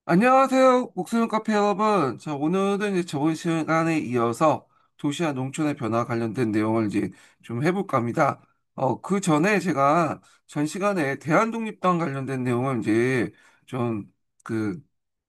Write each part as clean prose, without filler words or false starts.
안녕하세요. 목소리 카페 여러분. 자, 오늘은 이제 저번 시간에 이어서 도시와 농촌의 변화 관련된 내용을 이제 좀 해볼까 합니다. 그 전에 제가 전 시간에 대한독립당 관련된 내용을 이제 좀 그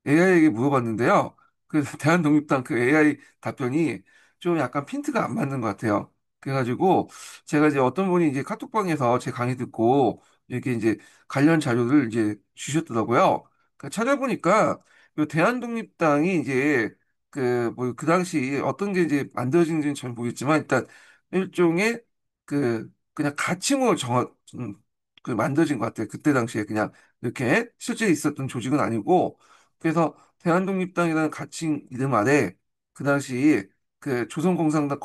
AI에게 물어봤는데요. 그 대한독립당 그 AI 답변이 좀 약간 핀트가 안 맞는 것 같아요. 그래가지고 제가 이제 어떤 분이 이제 카톡방에서 제 강의 듣고 이렇게 이제 관련 자료를 이제 주셨더라고요. 찾아보니까 그 대한독립당이 이제 그 뭐 그 당시 어떤 게 이제 만들어진지는 잘 모르겠지만 일단 일종의 그냥 가칭으로 그 만들어진 것 같아요. 그때 당시에 그냥 이렇게 실제 있었던 조직은 아니고 그래서 대한독립당이라는 가칭 이름 아래 그 당시 그 조선공산당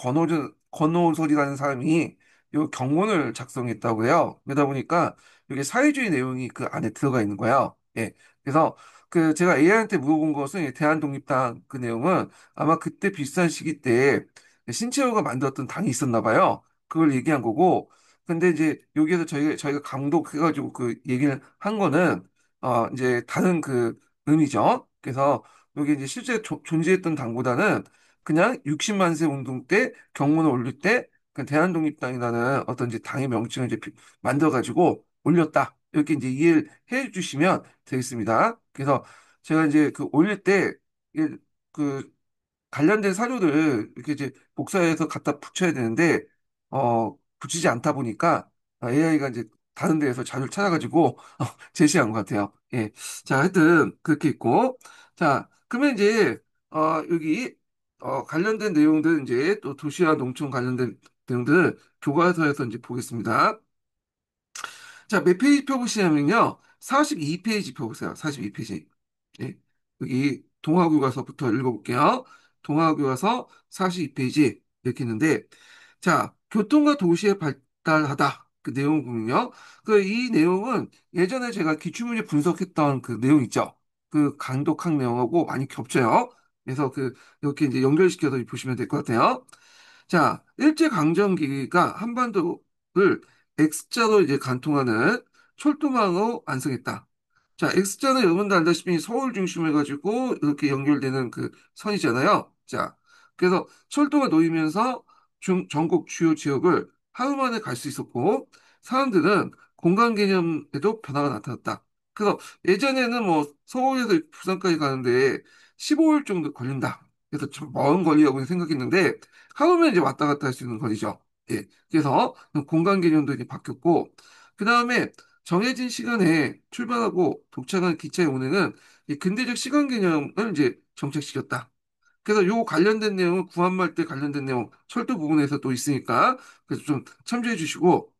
권오솔이라는 사람이 요 경문을 작성했다고 해요. 그러다 보니까 이게 사회주의 내용이 그 안에 들어가 있는 거예요. 예. 그래서 그 제가 AI한테 물어본 것은 이 대한독립당 그 내용은 아마 그때 비슷한 시기 때 신채호가 만들었던 당이 있었나 봐요. 그걸 얘기한 거고. 근데 이제 여기에서 저희가 감독해가지고 그 얘기를 한 거는 이제 다른 그 의미죠. 그래서 여기 이제 실제 존재했던 당보다는 그냥 60만 세 운동 때 경문을 올릴 때 그 대한독립당이라는 어떤 이제 당의 명칭을 이제 만들어가지고 올렸다. 이렇게 이제 이해를 해 주시면 되겠습니다. 그래서 제가 이제 그 올릴 때, 이게 그 관련된 사료를 이렇게 이제 복사해서 갖다 붙여야 되는데, 붙이지 않다 보니까 AI가 이제 다른 데에서 자료를 찾아가지고 제시한 것 같아요. 예. 자, 하여튼 그렇게 있고. 자, 그러면 이제, 여기, 관련된 내용들 이제 또 도시와 농촌 관련된 내용들을 교과서에서 이제 보겠습니다. 자, 몇 페이지 펴보시냐면요. 42페이지 펴보세요. 42페이지. 예. 여기 동화교과서부터 읽어볼게요. 동화교과서 42페이지 이렇게 있는데, 자, 교통과 도시의 발달하다. 그 내용 보면요. 이 내용은 예전에 제가 기출문제 분석했던 그 내용 있죠. 그 강독학 내용하고 많이 겹쳐요. 그래서 이렇게 이제 연결시켜서 보시면 될 것 같아요. 자, 일제강점기가 한반도를 X자로 이제 관통하는 철도망으로 완성했다. 자, X자는 여러분도 알다시피 서울 중심으로 해가지고 이렇게 연결되는 그 선이잖아요. 자, 그래서 철도가 놓이면서 전국 주요 지역을 하루 만에 갈 수 있었고, 사람들은 공간 개념에도 변화가 나타났다. 그래서 예전에는 뭐 서울에서 부산까지 가는데 15일 정도 걸린다. 그래서 좀 먼 거리라고 생각했는데, 하루면 이제 왔다 갔다 할 수 있는 거리죠. 예. 그래서 공간 개념도 이제 바뀌었고, 그 다음에 정해진 시간에 출발하고 도착한 기차의 운행은 이 근대적 시간 개념을 이제 정착시켰다. 그래서 요 관련된 내용은 구한말 때 관련된 내용 철도 부분에서 또 있으니까 그래서 좀 참조해 주시고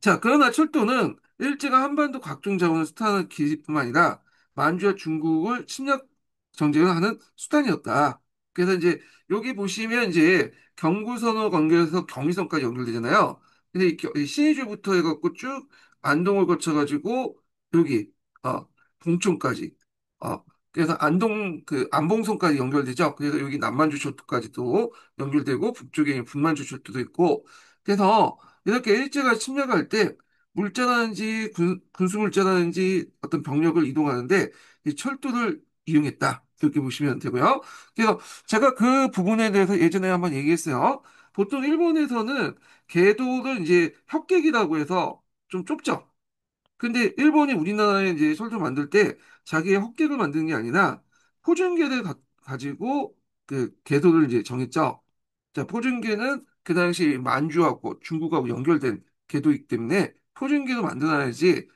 자, 그러나 철도는 일제가 한반도 각종 자원을 수탈하는 길뿐만 아니라 만주와 중국을 침략 정쟁을 하는 수단이었다. 그래서 이제 여기 보시면 이제 경부선으로 연결해서 경의선까지 연결되잖아요. 근데 이 신의주부터 해갖고 쭉 안동을 거쳐가지고 여기 봉천까지 그래서 안봉선까지 연결되죠. 그래서 여기 남만주철도까지도 연결되고 북쪽에 분만주철도도 있고 그래서 이렇게 일제가 침략할 때 물자라든지 군수물자라든지 어떤 병력을 이동하는데 이 철도를 이용했다. 이렇게 보시면 되고요. 그래서 제가 그 부분에 대해서 예전에 한번 얘기했어요. 보통 일본에서는 궤도를 이제 협객이라고 해서 좀 좁죠. 근데 일본이 우리나라에 이제 철도 만들 때 자기의 헛개를 만드는 게 아니라 포준계를 가지고 그 궤도를 이제 정했죠. 자, 포준계는 그 당시 만주하고 중국하고 연결된 궤도이기 때문에 포준계도 만들어야지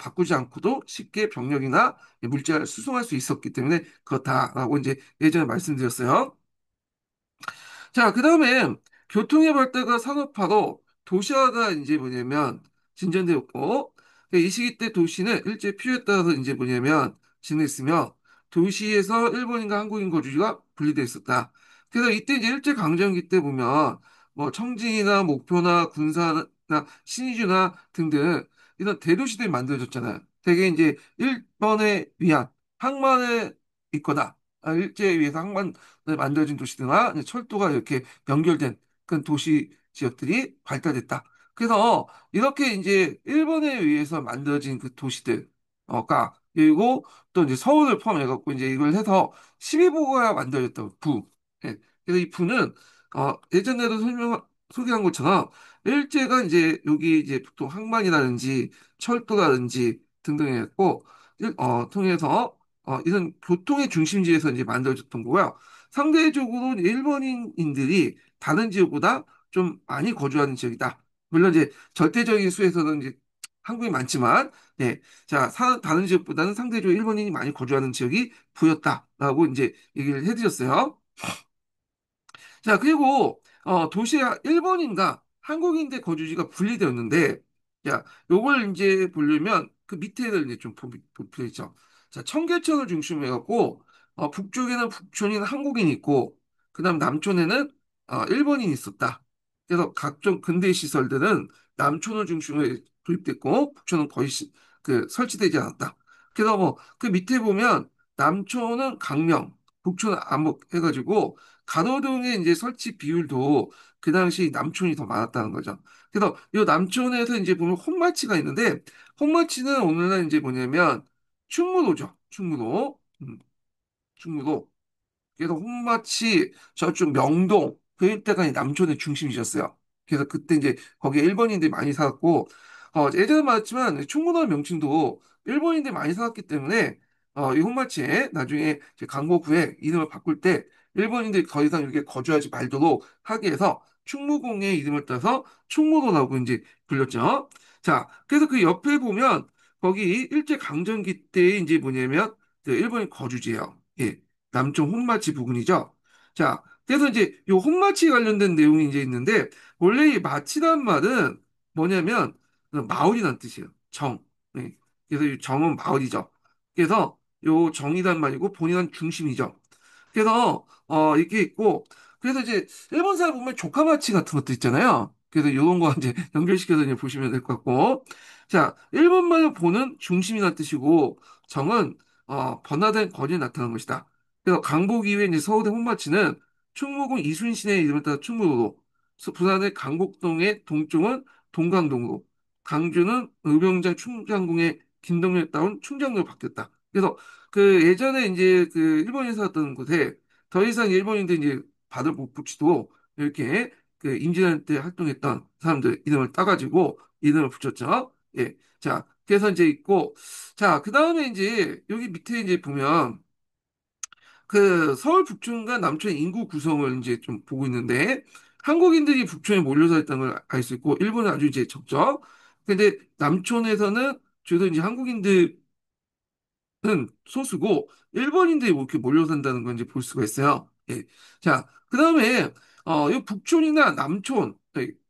바꾸지 않고도 쉽게 병력이나 물자를 수송할 수 있었기 때문에 그렇다라고 이제 예전에 말씀드렸어요. 자, 그 다음에 교통의 발달과 산업화로 도시화가 이제 뭐냐면 진전되었고, 이 시기 때 도시는 일제 필요에 따라서 이제 뭐냐면 진행했으며, 도시에서 일본인과 한국인 거주지가 분리되어 있었다. 그래서 이때 이제 일제 강점기 때 보면, 뭐 청진이나 목표나 군사나 신의주나 등등 이런 대도시들이 만들어졌잖아요. 되게 이제 일본에 위한 항만에 있거나, 일제에 의해서 항만 만들어진 도시들과 철도가 이렇게 연결된 그런 도시 지역들이 발달됐다. 그래서 이렇게 이제 일본에 의해서 만들어진 그 도시들가 그리고 또 이제 서울을 포함해갖고 이제 이걸 해서 12부가 만들어졌던 부. 예. 그래서 이 부는 예전에도 소개한 것처럼 일제가 이제 여기 이제 보통 항만이라든지 철도라든지 등등 해갖고 통해서 이런 교통의 중심지에서 이제 만들어졌던 거고요. 상대적으로 일본인들이 다른 지역보다 좀 많이 거주하는 지역이다. 물론 이제 절대적인 수에서는 이제 한국이 많지만, 네. 자, 다른 지역보다는 상대적으로 일본인이 많이 거주하는 지역이 부였다라고 이제 얘기를 해드렸어요. 자, 그리고 도시에 일본인과 한국인대 거주지가 분리되었는데, 자, 요걸 이제 보려면 그 밑에를 이제 좀 보여 있죠. 자, 청계천을 중심으로 해갖고 북쪽에는 북촌인 한국인이 있고, 그다음 남촌에는 일본인이 있었다. 그래서 각종 근대 시설들은 남촌을 중심으로 도입됐고, 북촌은 거의 설치되지 않았다. 그래서 뭐 그 밑에 보면 남촌은 강명, 북촌은 암흑 해가지고 가로등의 이제 설치 비율도 그 당시 남촌이 더 많았다는 거죠. 그래서 이 남촌에서 이제 보면 홈마치가 있는데 홈마치는 오늘날 이제 뭐냐면 충무로죠. 충무로. 충무로. 그래서 혼마치 저쪽 명동 그 일대가 이 남촌의 중심지였어요. 그래서 그때 이제 거기에 일본인들이 많이 살았고 예전에 말했지만 충무로 명칭도 일본인들이 많이 살았기 때문에 이 혼마치에 나중에 이제 강복후에 이름을 바꿀 때 일본인들이 더 이상 이렇게 거주하지 말도록 하기 위해서 충무공의 이름을 따서 충무로라고 이제 불렸죠. 자, 그래서 그 옆에 보면 거기 일제 강점기 때 이제 뭐냐면 그 일본인 거주지예요. 예. 남쪽 혼마치 부근이죠. 자, 그래서 이제 요 혼마치 관련된 내용이 이제 있는데 원래 이 마치란 말은 뭐냐면 마을이란 뜻이에요. 정. 네. 그래서 이 정은 마을이죠. 그래서 요 정이란 말이고 본이란 중심이죠. 그래서 이게 있고 그래서 이제 일본 사람 보면 조카마치 같은 것도 있잖아요. 그래서 요런 거 이제 연결시켜서 이제 보시면 될 것 같고 자, 일본말로 보는 중심이란 뜻이고 정은 번화된 거리에 나타나는 것이다. 그래서 강북 이후에 이제 서울의 혼마치는 충무공 이순신의 이름을 따라 충무로로, 부산의 강곡동의 동쪽은 동강동으로, 강주는 의병장 충장궁의 김동률에 따온 충장로로 바뀌었다. 그래서 그 예전에 이제 그 일본인 살았던 곳에 더 이상 일본인들이 이제 발을 못 붙이도록 이렇게 그 임진왜란 때 활동했던 사람들 이름을 따가지고 이름을 붙였죠. 예. 자, 그래서 이제 있고, 자, 그 다음에 이제 여기 밑에 이제 보면 그 서울 북촌과 남촌의 인구 구성을 이제 좀 보고 있는데 한국인들이 북촌에 몰려서 있다는 걸 알 수 있고 일본은 아주 이제 적죠. 근데 남촌에서는 주로 이제 한국인들 은 소수고 일본인들이 뭐 이렇게 몰려 산다는 걸 이제 볼 수가 있어요. 예. 자, 그다음에 이 북촌이나 남촌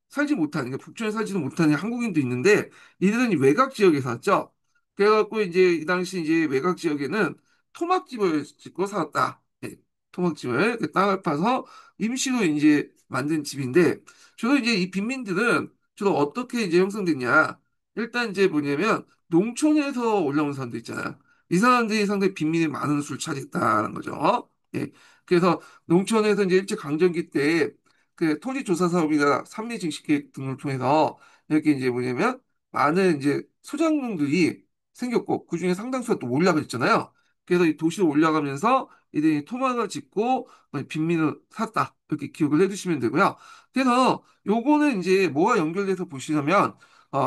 살지 못하는 그러니까 북촌에 살지도 못하는 한국인도 있는데 이들은 이 외곽 지역에 살았죠. 그래갖고 이제 이 당시 이제 외곽 지역에는 토막집을 짓고 살았다. 예. 토막집을 그 땅을 파서 임시로 이제 만든 집인데 주로 이제 이 빈민들은 주로 어떻게 이제 형성됐냐? 일단 이제 뭐냐면 농촌에서 올라온 사람들 있잖아요. 이 사람들이 상당히 빈민이 많은 수를 차지했다는 거죠. 예. 그래서 농촌에서 이제 일제강점기 때 그 토지조사 사업이나 삼리증식 계획 등을 통해서 이렇게 이제 뭐냐면 많은 이제 소작농들이 생겼고 그중에 상당수가 또 올라가 있잖아요. 그래서 이 도시로 올라가면서 이들이 토막을 짓고 빈민을 샀다. 이렇게 기억을 해두시면 되고요. 그래서 요거는 이제 뭐와 연결돼서 보시려면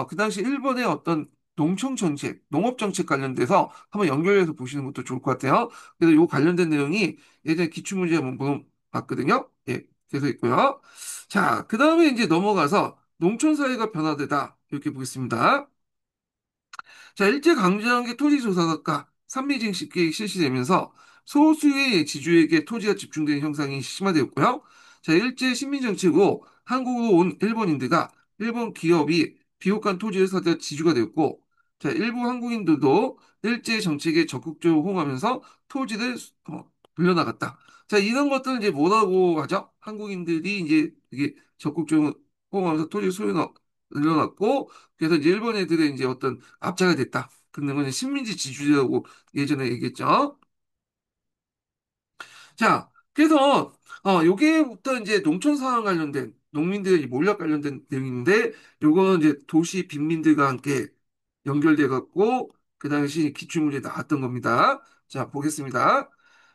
그 당시 일본의 어떤 농촌 정책, 농업 정책 관련돼서 한번 연결해서 보시는 것도 좋을 것 같아요. 그래서 요 관련된 내용이 예전에 기출문제 한번 물어봤거든요. 예, 그래서 있고요. 자, 그 다음에 이제 넘어가서 농촌 사회가 변화되다 이렇게 보겠습니다. 자, 일제강점기 토지조사가 산미증식계획이 실시되면서 소수의 지주에게 토지가 집중되는 형상이 심화되었고요. 자, 일제 식민정책으로 한국으로 온 일본인들과 일본 기업이 비옥한 토지를 사들여 지주가 되었고, 자, 일부 한국인들도 일제 정책에 적극적으로 호응하면서 토지를 불려나갔다. 자, 이런 것들은 이제 뭐라고 하죠? 한국인들이 이제 이게 적극적으로 호응하면서 토지 소유를 늘어났고, 그래서 이제 일본 애들의 이제 어떤 압자가 됐다. 그런 건 식민지 지주라고 예전에 얘기했죠. 자, 그래서 요게부터 이제 농촌 상황 관련된 농민들의 몰락 관련된 내용인데 요거는 이제 도시 빈민들과 함께 연결돼 갖고 그 당시 기출문제에 나왔던 겁니다. 자, 보겠습니다.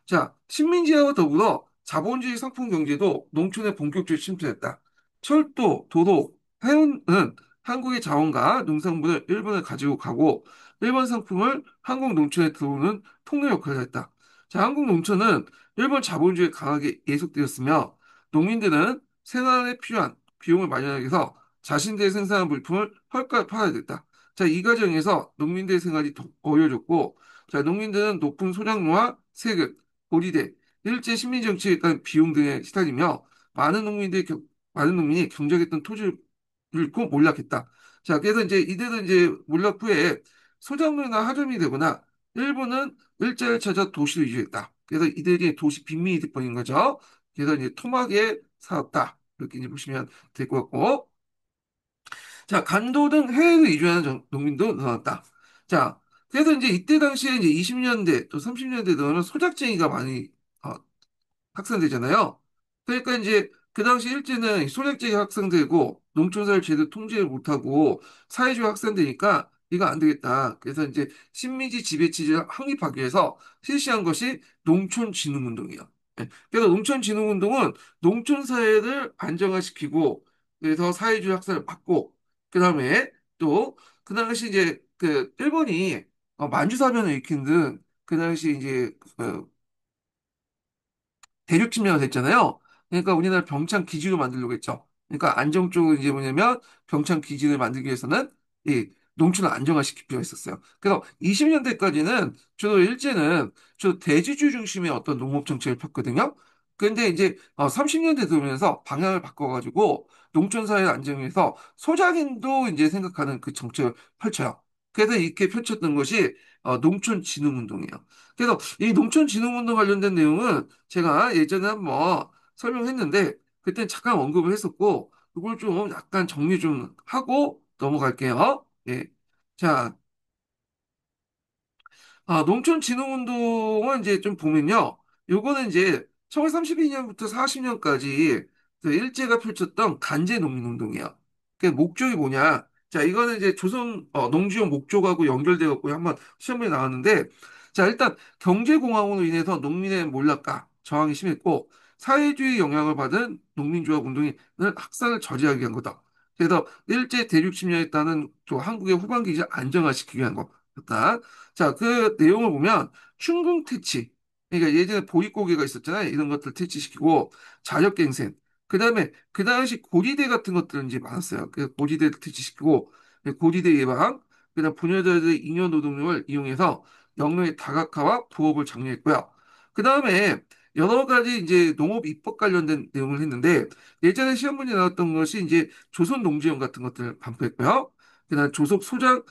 자, 식민지하고 더불어 자본주의 상품 경제도 농촌에 본격적으로 침투했다. 철도, 도로, 해운은 한국의 자원과 농산물을 일본에 가지고 가고 일본 상품을 한국 농촌에 들어오는 통로 역할을 했다. 자, 한국 농촌은 일본 자본주의에 강하게 예속되었으며 농민들은 생활에 필요한 비용을 마련하기 위해서 자신들이 생산한 물품을 헐값 팔아야 됐다. 자, 이 과정에서 농민들의 생활이 더 어려워졌고, 자, 농민들은 높은 소작료와 세금, 고리대, 일제 식민 정치에 따른 비용 등에 시달리며 많은 농민이 경작했던 토지를 잃고 몰락했다. 자, 그래서 이제 이들은 이제 몰락 후에 소작농이나 하점이 되거나 일부는 일자를 찾아 도시로 이주했다. 그래서 이들이 도시 빈민이 돼버린 거죠. 그래서 이제 토막에 살았다. 이렇게 이제 보시면 될 것 같고. 자, 간도 등 해외로 이주하는 농민도 늘어났다. 자, 그래서 이제 이때 당시에 이제 20년대 또 30년대 들어는 소작쟁이가 많이 어, 확산되잖아요. 그러니까 이제 그 당시 일제는 소작쟁이 확산되고 농촌사를 제대로 통제를 못하고 사회주의 확산되니까 이거 안 되겠다. 그래서 이제 식민지 지배체제를 확립하기 위해서 실시한 것이 농촌진흥운동이에요. 예. 그래서 농촌진흥운동은 농촌 사회를 안정화시키고 그래서 사회주의 확산을 막고 그다음에 또 그 당시 이제 그 일본이 만주사변을 일으킨 등 그 당시 이제 대륙 침략을 했잖아요. 그러니까 우리나라 병창 기지로 만들려고 했죠. 그러니까 안정 쪽은 이제 뭐냐면 병창 기지를 만들기 위해서는 이 농촌을 안정화시킬 필요가 있었어요. 그래서 20년대까지는 주로 일제는 주로 대지주 중심의 어떤 농업 정책을 폈거든요. 근데 이제 30년대 들어오면서 방향을 바꿔가지고 농촌 사회 안정을 위해서 소작인도 이제 생각하는 그 정책을 펼쳐요. 그래서 이렇게 펼쳤던 것이 농촌진흥운동이에요. 그래서 이 농촌진흥운동 관련된 내용은 제가 예전에 한번 설명했는데 그때 잠깐 언급을 했었고 이걸 좀 약간 정리 좀 하고 넘어갈게요. 예. 자, 농촌진흥운동은 이제 좀 보면요. 요거는 이제 1932년부터 40년까지 그 일제가 펼쳤던 간제 농민운동이에요. 그 목적이 뭐냐? 자, 이거는 이제 조선 농지용 목적하고 연결되어 갖고 한번 시험에 나왔는데, 자, 일단 경제공황으로 인해서 농민의 몰락과 저항이 심했고, 사회주의 영향을 받은 농민조합 운동이 확산을 저지하기 위한 거다. 그래서 일제 대륙 침략에 따른 또 한국의 후방 기지를 안정화시키기 위한 거였다. 자, 그 내용을 보면 춘궁 퇴치. 그러니까 예전에 보릿고개가 있었잖아요. 이런 것들 퇴치시키고 자력갱생. 그다음에 그 당시 고리대 같은 것들은 이제 많았어요. 그 고리대를 퇴치시키고 고리대 예방. 그다음 부녀자들의 잉여 노동력을 이용해서 영농의 다각화와 부업을 장려했고요. 그다음에 여러 가지 이제 농업 입법 관련된 내용을 했는데 예전에 시험 문제 나왔던 것이 이제 조선 농지원 같은 것들을 반포했고요. 그다음 조속 소작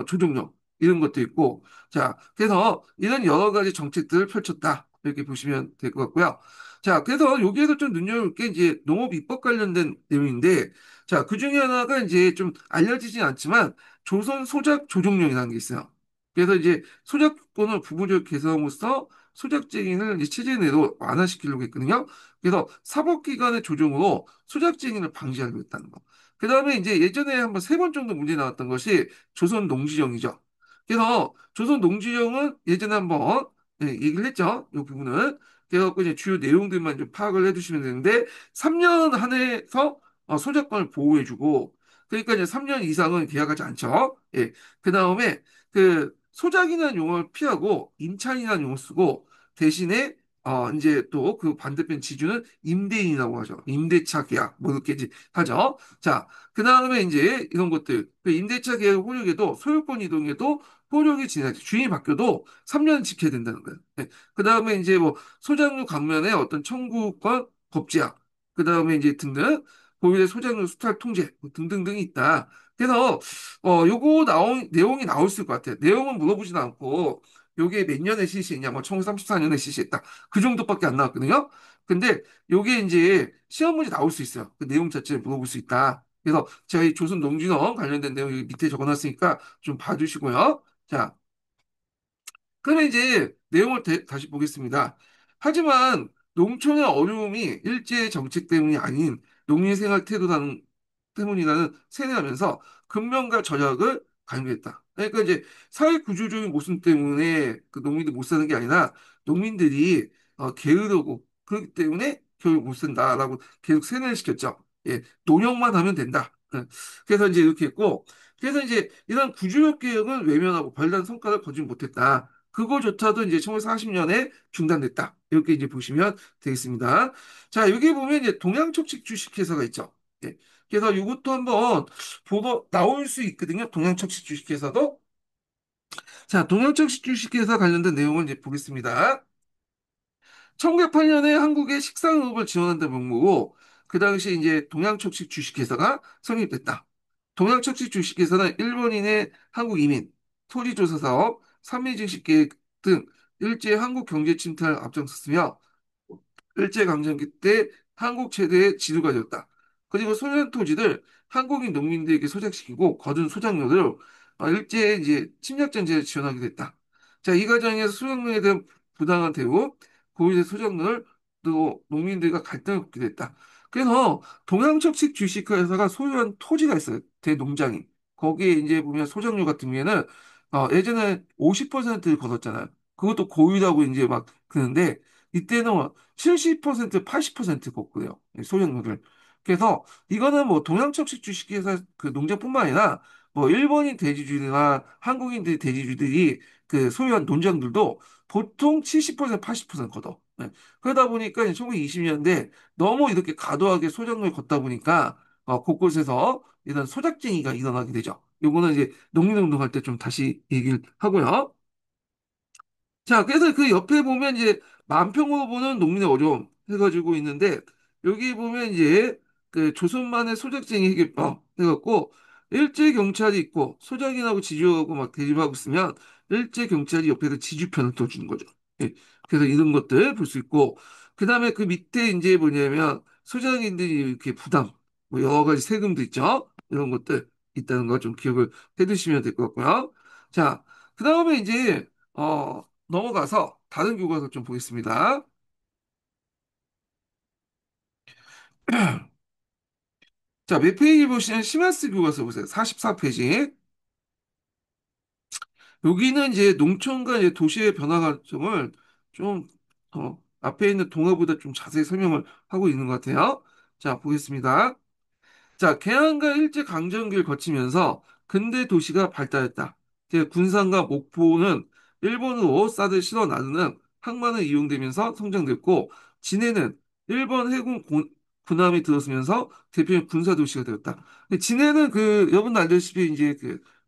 조정령 이런 것도 있고 자, 그래서 이런 여러 가지 정책들을 펼쳤다. 이렇게 보시면 될 것 같고요. 자, 그래서 여기에서 좀 눈여볼 게 이제 농업 입법 관련된 내용인데, 자, 그 중에 하나가 이제 좀 알려지진 않지만 조선 소작 조정령이라는 게 있어요. 그래서 이제 소작권을 부분적 개선함으로써 소작쟁이를 이제 체제 내로 완화시키려고 했거든요. 그래서 사법기관의 조정으로 소작쟁이를 방지하려고 했다는 거. 그 다음에 이제 예전에 한번 세 번 정도 문제 나왔던 것이 조선 농지정이죠. 그래서 조선 농지령은 예전에 한번 얘기를 했죠. 이 부분은. 그래갖고 이제 주요 내용들만 좀 파악을 해두시면 되는데 3년 한해서 소작권을 보호해주고 그러니까 이제 3년 이상은 계약하지 않죠. 예. 그 다음에 그 소작이라는 용어를 피하고 임차인이라는 용어를 쓰고 대신에 이제 또 그 반대편 지주는 임대인이라고 하죠. 임대차 계약 뭐 이렇게 이제 하죠. 자, 그 다음에 이제 이런 것들 그 임대차 계약 효력에도 소유권 이동에도 효력이 지나지 주인이 바뀌어도 3년 지켜야 된다는 거예요. 네. 그 다음에 이제 뭐 소장료 감면의 어떤 청구권 법제화, 그 다음에 이제 등등 고유의 소장료 수탈 통제 뭐 등등등이 있다. 그래서 요거 나온 내용이 나올 수 있을 것 같아요. 내용은 물어보진 않고 요게 몇 년에 실시했냐, 뭐 1934년에 실시했다. 그 정도밖에 안 나왔거든요. 근데 요게 이제 시험 문제 나올 수 있어요. 그 내용 자체를 물어볼 수 있다. 그래서 제가 이 조선 농진업 관련된 내용 여기 밑에 적어놨으니까 좀 봐주시고요. 자, 그러면 이제 내용을 다시 보겠습니다. 하지만 농촌의 어려움이 일제의 정책 때문이 아닌 농민 생활 태도라는 때문이라는 세뇌하면서 근면과 전략을 강조했다. 그러니까 이제 사회 구조적인 모순 때문에 그 농민들이 못 사는 게 아니라 농민들이 게으르고 그렇기 때문에 결국 못 쓴다라고 계속 세뇌를 시켰죠. 예, 농약만 하면 된다. 그래서 이제 이렇게 했고, 그래서 이제 이런 구조역 개혁은 외면하고 별다른 성과를 거두지 못했다. 그거조차도 이제 1940년에 중단됐다. 이렇게 이제 보시면 되겠습니다. 자, 여기 보면 이제 동양척식 주식회사가 있죠. 예. 그래서 이것도 한번 보고 나올 수 있거든요. 동양척식 주식회사도. 자, 동양척식 주식회사 관련된 내용을 이제 보겠습니다. 1908년에 한국의 식상업을 지원한다는 명목으로 그 당시 이제 동양척식 주식회사가 성립됐다. 동양척식 주식회사는 일본인의 한국 이민, 토지조사 사업, 삼미증식 계획 등 일제 한국 경제 침탈을 앞장섰으며 일제강점기 때 한국 최대의 지도가 되었다. 그리고 소련 토지를 한국인 농민들에게 소작시키고 거둔 소작료를 일제 이제 침략 전제를 지원하게 됐다. 자, 이 과정에서 소작료에 대한 부당한 대우, 고유의 소작료를 또 농민들과 갈등을 겪게 됐다. 그래서 동양척식 주식회사가 소유한 토지가 있어요. 대농장이. 거기에 이제 보면 소작료 같은 경우에는 예전에 50%를 거뒀잖아요. 그것도 고유라고 이제 막 그러는데 이때는 70%, 80% 걷고요. 소형물을. 그래서 이거는 뭐 동양척식 주식회사 그 농장뿐만 아니라 뭐 일본인 대지주들이나 한국인들 대지주들이 그 소유한 농장들도 보통 70%, 80% 걷어. 네. 그러다 보니까 1920년대 너무 이렇게 과도하게 소작물을 걷다 보니까 곳곳에서 이런 소작쟁이가 일어나게 되죠. 요거는 이제 농민운동할 때 좀 다시 얘기를 하고요. 자, 그래서 그 옆에 보면 이제 만평으로 보는 농민의 어려움 해가지고 있는데 여기 보면 이제 그 조선만의 소작쟁이 해결법 해갖고 일제 경찰이 있고 소작인하고 지주하고 막 대립하고 있으면 일제 경찰이 옆에서 지주편을 둬주는 거죠. 예. 그래서 이런 것들 볼 수 있고 그 다음에 그 밑에 이제 뭐냐면 소작인들이 이렇게 부담 뭐 여러 가지 세금도 있죠. 이런 것들 있다는 거 좀 기억을 해두시면 될 것 같고요. 자, 그 다음에 이제 넘어가서 다른 교과서 좀 보겠습니다. 자, 몇 페이지 보시면 시마스 교과서 보세요. 44페이지. 여기는 이제 농촌과 이제 도시의 변화 과정을 좀, 앞에 있는 동화보다 좀 자세히 설명을 하고 있는 것 같아요. 자, 보겠습니다. 자, 개항과 일제강점기를 거치면서 근대 도시가 발달했다. 이제 군산과 목포는 일본으로 쌀을 실어 나르는 항만을 이용되면서 성장됐고, 진해는 일본 해군 군함이 들어서면서 대표적인 군사 도시가 되었다. 근데 진해는 그 여러분 알다시피 이제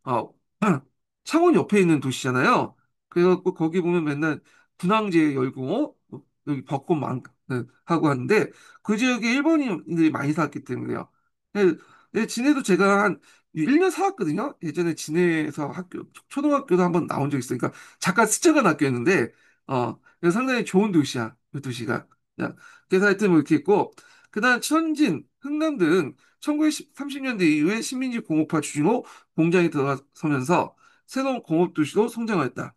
어, 창원 옆에 있는 도시잖아요. 그래갖고 거기 보면 맨날 군항제 열고 여기 벚꽃 하고 하는데 그 지역에 일본인들이 많이 살았기 때문에요. 예, 예, 진해도 제가 한 1년 살았거든요. 예전에 진해에서 초등학교도 한번 나온 적 있으니까 잠깐 스쳐간 학교였는데, 그래서 상당히 좋은 도시야, 그 도시가. 야, 그래서 하여튼 뭐 이렇게 있고, 그 다음 천진, 흥남 등 1930년대 이후에 식민지 공업화 추진으로 공장이 들어서면서 새로운 공업 도시로 성장하였다.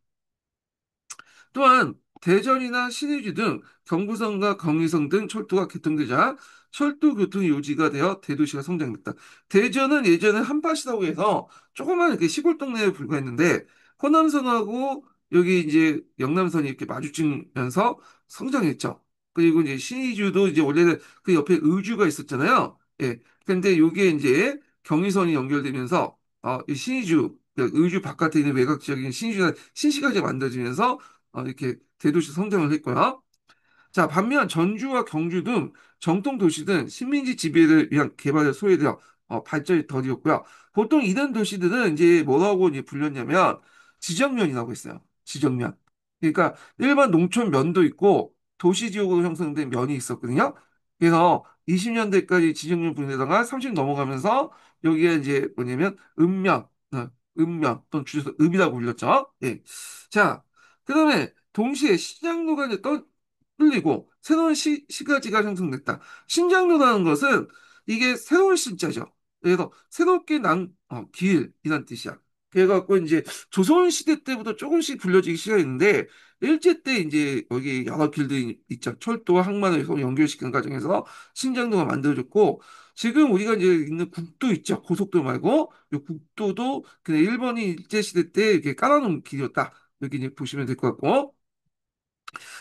또한 대전이나 신의주 등 경부선과 경의선 등 철도가 개통되자 철도 교통이 요지가 되어 대도시가 성장했다. 대전은 예전에 한밭이라고 해서 조그만 이렇게 시골 동네에 불과했는데 호남선하고 여기 이제 영남선이 이렇게 마주치면서 성장했죠. 그리고 이제 신의주도 이제 원래는 그 옆에 의주가 있었잖아요. 예. 근데 여기에 이제 경의선이 연결되면서 이 신의주 그 의주 바깥에 있는 외곽 지역인 신의주가 신시가지가 만들어지면서 이렇게 대도시 성장을 했고요. 자, 반면 전주와 경주 등 정통 도시들은 식민지 지배를 위한 개발에 소외되어 발전이 더디었고요. 보통 이런 도시들은 이제 뭐라고 이제 불렸냐면 지정면이라고 했어요. 지정면. 그러니까 일반 농촌 면도 있고 도시 지역으로 형성된 면이 있었거든요. 그래서 20년대까지 지정면 분리되다가 30 넘어가면서 여기에 이제 뭐냐면 읍면 또는 줄여서 읍이라고 불렸죠. 예. 자, 그다음에 동시에 시장로가 이제 뚫리고 새로운 시가지가 형성됐다. 신장로라는 것은 이게 새로운 신자죠. 그래서 새롭게 길이란 뜻이야. 그래갖고 이제 조선시대 때부터 조금씩 불려지기 시작했는데 일제 때 이제 여기 여러 길들이 있죠. 철도와 항만을 연결시키는 과정에서 신장로가 만들어졌고 지금 우리가 이제 있는 국도 있죠. 고속도로 말고 이 국도도 그냥 일본이 일제시대 때 이렇게 깔아놓은 길이었다. 이렇게 이제 보시면 될 것 같고.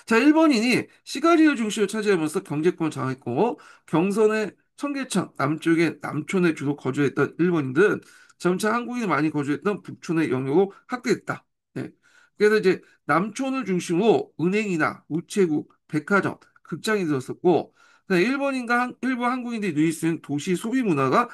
자, 일본인이 시가리를 중심으로 차지하면서 경제권을 장악했고, 경선의 청계천, 남쪽의 남촌에 주로 거주했던 일본인들은 점차 한국인이 많이 거주했던 북촌의 영역을 확대했다. 네. 그래서 이제 남촌을 중심으로 은행이나 우체국, 백화점, 극장이 들었었고, 일본인과 일부 한국인들이 누릴 수 있는 도시 소비 문화가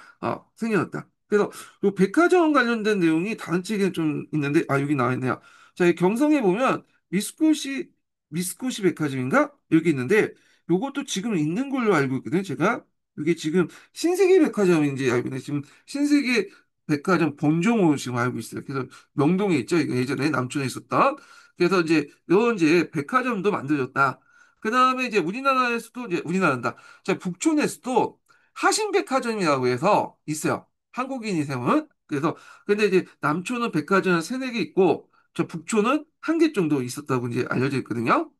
생겨났다. 그래서 요 백화점 관련된 내용이 다른 책에 좀 있는데, 여기 나와 있네요. 자, 이 경성에 보면 미쓰고시 미스코시 백화점인가? 여기 있는데 요것도 지금 있는 걸로 알고 있거든요. 제가 이게 지금 신세계 백화점인지 알고 있는데 지금 신세계 백화점 본점으로 지금 알고 있어요. 그래서 명동에 있죠. 이거 예전에 남촌에 있었던. 그래서 이제 요 이제 백화점도 만들어졌다. 그 다음에 이제 우리나라에서도 이제 우리나라다. 자, 북촌에서도 하신백화점이라고 해서 있어요. 한국인이 세운. 그래서 근데 이제 남촌은 백화점 세네 개 있고 저 북촌은 한 개 정도 있었다고 이제 알려져 있거든요.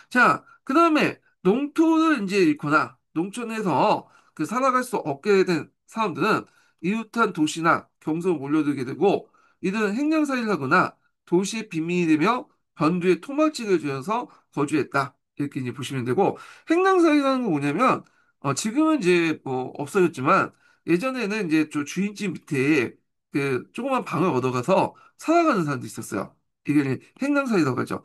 자, 그 다음에 농토를 이제 잃거나 농촌에서 그 살아갈 수 없게 된 사람들은 이웃한 도시나 경성을 몰려들게 되고 이들은 행령살이를 하거나 도시의 빈민이 되며 변두에 토막지를 지어서 거주했다. 이렇게 이제 보시면 되고 행령살이라는 건 뭐냐면 지금은 이제 뭐 없어졌지만 예전에는 이제 저 주인집 밑에 그 조그만 방을 얻어가서 살아가는 사람도 있었어요. 이게 이제 행령살이라고 하죠.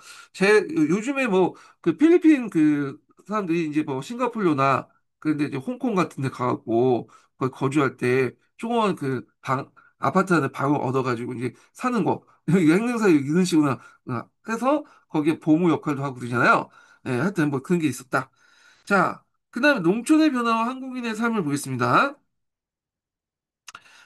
요즘에 뭐 그 필리핀 그 사람들이 이제 뭐 싱가포르나 그런데 이제 홍콩 같은 데 가갖고 거기 거주할 때 조그만 그 방, 아파트 안에 방을 얻어가지고 이제 사는 거. 이거 행정사 이런 식으로 해서 거기에 보무 역할도 하고 그러잖아요. 예, 하여튼 뭐 그런 게 있었다. 자, 그 다음에 농촌의 변화와 한국인의 삶을 보겠습니다.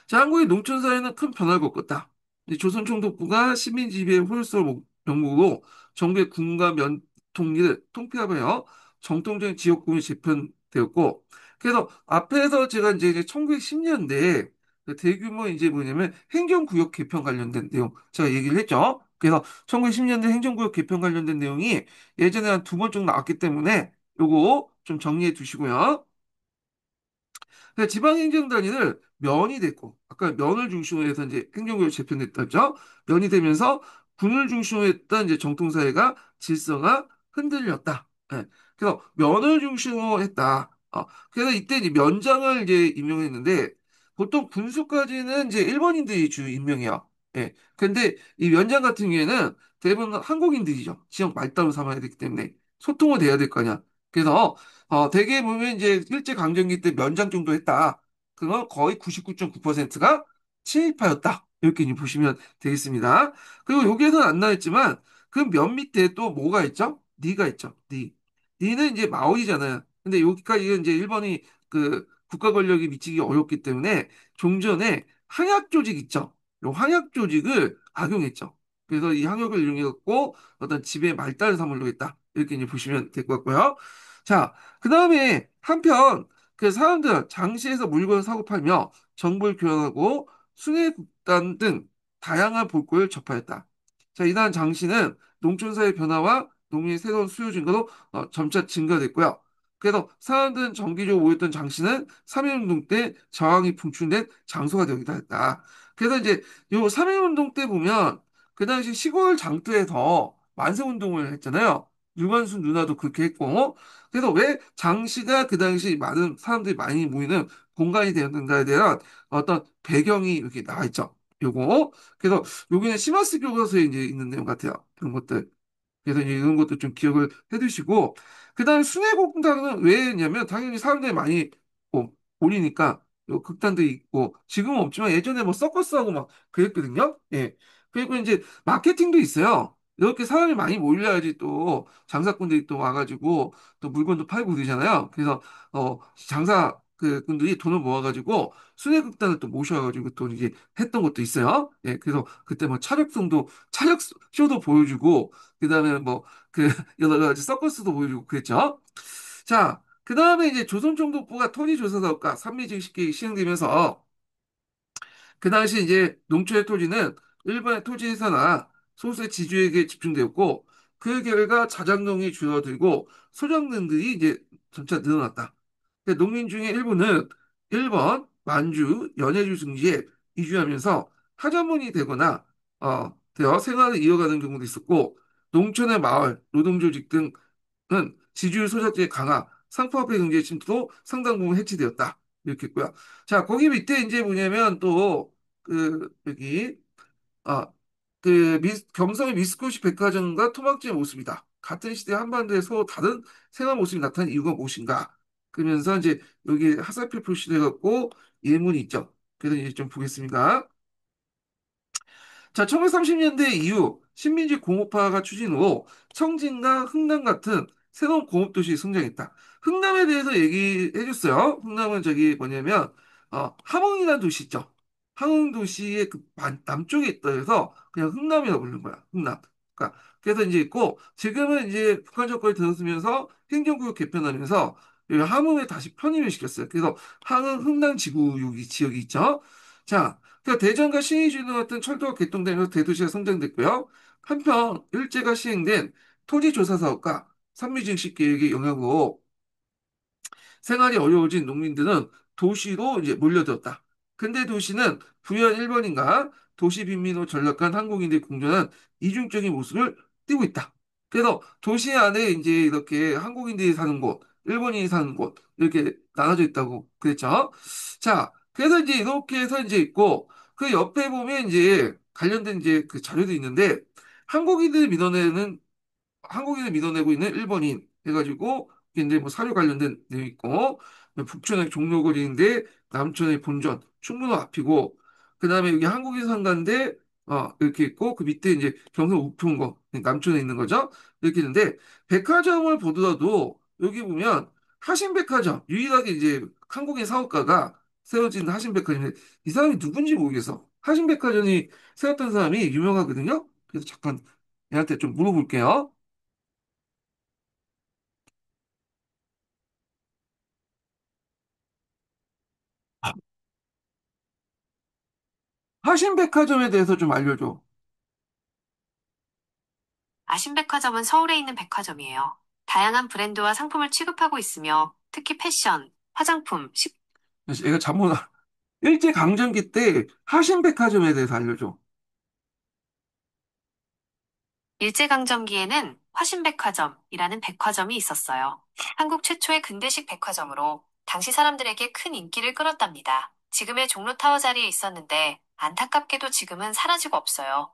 자, 한국의 농촌 사회는 큰 변화를 겪었다. 이제 조선총독부가 시민 지배의 홀수를 명목으로 정부의 군과 면통일을 통폐합하여 정통적인 지역구분이 재편되었고, 그래서 앞에서 제가 이제 1910년대에 대규모 이제 뭐냐면 행정구역 개편 관련된 내용 제가 얘기를 했죠. 그래서 1910년대 행정구역 개편 관련된 내용이 예전에 한 두 번 정도 나왔기 때문에 요거 좀 정리해 두시고요. 그러니까 지방행정단위를 면이 됐고, 아까 면을 중심으로 해서 이제 행정구역이 재편됐다죠. 면이 되면서 군을 중심으로 했던 이제 정통사회가 질서가 흔들렸다. 예. 그래서 면을 중심으로 했다. 그래서 이때 이제 면장을 이제 임명했는데, 보통 군수까지는 이제 일본인들이 주 임명이야. 예. 근데 이 면장 같은 경우에는 대부분 한국인들이죠. 지역 말단으로 삼아야 되기 때문에 소통을 돼야 될 거 아니야. 그래서 대개 보면 이제 일제강점기 때 면장 정도 했다. 그건 거의 99.9%가 친일파였다. 이렇게 이제 보시면 되겠습니다. 그리고 여기에서는 안 나왔지만 그 면 밑에 또 뭐가 있죠? 니가 있죠. 니. 니는 이제 마오이잖아요. 근데 여기까지 이제 일본이 그 국가 권력이 미치기 어렵기 때문에 종전에 항약 조직 있죠. 요 항약 조직을 악용했죠. 그래서 이 항역을 이용해갖고 어떤 지배 말단을 삼으려고 했다. 이렇게 이제 보시면 될 것 같고요. 자, 그 다음에 한편 그 사람들은 장시에서 물건을 사고 팔며 정보를 교환하고 순회국단 등 다양한 볼거리를 접하였다. 자, 이러한 장시는 농촌사회 변화와 농민의 새로운 수요 증가로 점차 증가됐고요. 그래서 사람들은 정기적으로 모였던 장시는 3.1운동 때 저항이 분출된 장소가 되기도 했다. 그래서 이제 요 3.1운동 때 보면 그 당시 시골 장터에서 만세운동을 했잖아요. 유관순 누나도 그렇게 했고, 그래서 왜 장시가 그 당시 많은 사람들이 많이 모이는 공간이 되었는가에 대한 어떤 배경이 이렇게 나와 있죠. 요거. 그래서 여기는 시마스 교과서에 이제 있는 내용 같아요. 그런 것들. 그래서 이제 이런 것도 좀 기억을 해두시고, 그 다음에 순회공단은 왜 했냐면, 당연히 사람들이 많이 오니까, 요 극단도 있고, 지금은 없지만 예전에 뭐 서커스하고 막 그랬거든요. 예. 그리고 이제 마케팅도 있어요. 이렇게 사람이 많이 몰려야지 또 장사꾼들이 또 와가지고 또 물건도 팔고 그러잖아요. 그래서, 장사, 그 분들이 돈을 모아가지고 순회극단을 또 모셔가지고 또 이제 했던 것도 있어요. 예, 그래서 그때 뭐 차력 쇼도 보여주고 그다음에 뭐 그 여러 가지 서커스도 보여주고 그랬죠. 자, 그다음에 이제 조선총독부가 토지조사사업과 산미증식계획이 시행되면서 그 당시 이제 농촌의 토지는 일반의 토지회사나 소수의 지주에게 집중되었고 그 결과 자장농이 줄어들고 소장농들이 이제 점차 늘어났다. 농민 중에 일부는 1번 만주, 연해주 등지에 이주하면서 하자문이 되거나 되어 생활을 이어가는 경우도 있었고 농촌의 마을, 노동조직 등은 지주율 소작지의 강화, 상포화폐 경제의 침투로 상당 부분 해치되었다. 이렇게 했고요. 자, 거기 밑에 이제 뭐냐면 또 여기 아, 경성의 미스코시 백화점과 토막지의 모습이다. 같은 시대 한반도에 서로 다른 생활 모습이 나타난 이유가 무엇인가? 그러면서 이제 여기 화살표 표시를 해갖고 예문이 있죠. 그래서 이제 좀 보겠습니다. 자, 1930년대 이후 식민지 공업화가 추진 후 청진과 흥남 같은 새로운 공업도시 성장했다. 흥남에 대해서 얘기해 줬어요. 흥남은 저기 뭐냐면 함흥이라는 도시 있죠. 함흥 도시의 남쪽에 있다 해서 그냥 흥남이라고 부르는 거야. 흥남. 그러니까 그래서 이제 있고 지금은 이제 북한 정권이 들어서면서 행정구역 개편하면서 여기 함흥에 다시 편입을 시켰어요. 그래서 함흥 흥남 지역이 있죠. 자, 그러니까 대전과 신의주도 같은 철도가 개통되면서 대도시가 성장됐고요. 한편 일제가 시행된 토지조사 사업과 산미증식 계획의 영향으로 생활이 어려워진 농민들은 도시로 이제 몰려들었다. 근대 도시는 부유한 일본인과 도시 빈민으로 전락한 한국인들이 공존한 이중적인 모습을 띠고 있다. 그래서 도시 안에 이제 이렇게 한국인들이 사는 곳, 일본인이 사는 곳 이렇게 나눠져 있다고 그랬죠. 자, 그래서 이제 이렇게 해서 이제 있고 그 옆에 보면 이제 관련된 이제 그 자료도 있는데 한국인들이 민원에는 한국인을 밀어내고 있는 일본인 해가지고 이제 뭐 사료 관련된 내용 있고 북촌의 종로거리인데 남촌의 본전 충무로 앞이고 그다음에 여기 한국인 상가인데 이렇게 있고 그 밑에 이제 경상 우편거 남촌에 있는 거죠 이렇게 있는데 백화점을 보더라도 여기 보면 하신백화점 유일하게 이제 한국인 사업가가 세워진 하신백화점인데 이 사람이 누군지 모르겠어 하신백화점이 세웠던 사람이 유명하거든요 그래서 잠깐 얘한테 좀 물어볼게요. 하신백화점에 대해서 좀 알려줘. 아신백화점은 서울에 있는 백화점이에요. 다양한 브랜드와 상품을 취급하고 있으며 특히 패션, 화장품, 그래서 얘가 잠못 일제강점기 때 하신백화점에 대해서 알려줘. 일제강점기에는 화신백화점이라는 백화점이 있었어요. 한국 최초의 근대식 백화점으로 당시 사람들에게 큰 인기를 끌었답니다. 지금의 종로타워 자리에 있었는데 안타깝게도 지금은 사라지고 없어요.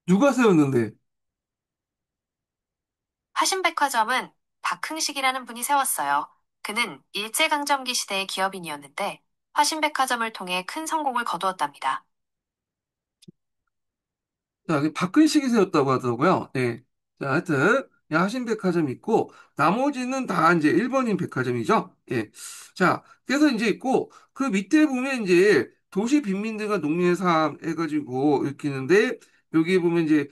누가 세웠는데? 화신백화점은 박흥식이라는 분이 세웠어요. 그는 일제강점기 시대의 기업인이었는데 화신백화점을 통해 큰 성공을 거두었답니다. 자, 여기 박근식이 세웠다고 하더라고요. 예. 자, 하여튼, 하신백화점 있고, 나머지는 다 이제 일본인 백화점이죠. 예. 자, 그래서 이제 있고, 그 밑에 보면 이제 도시 빈민들과 농민의 삶 해가지고 이렇게 있는데, 여기 보면 이제,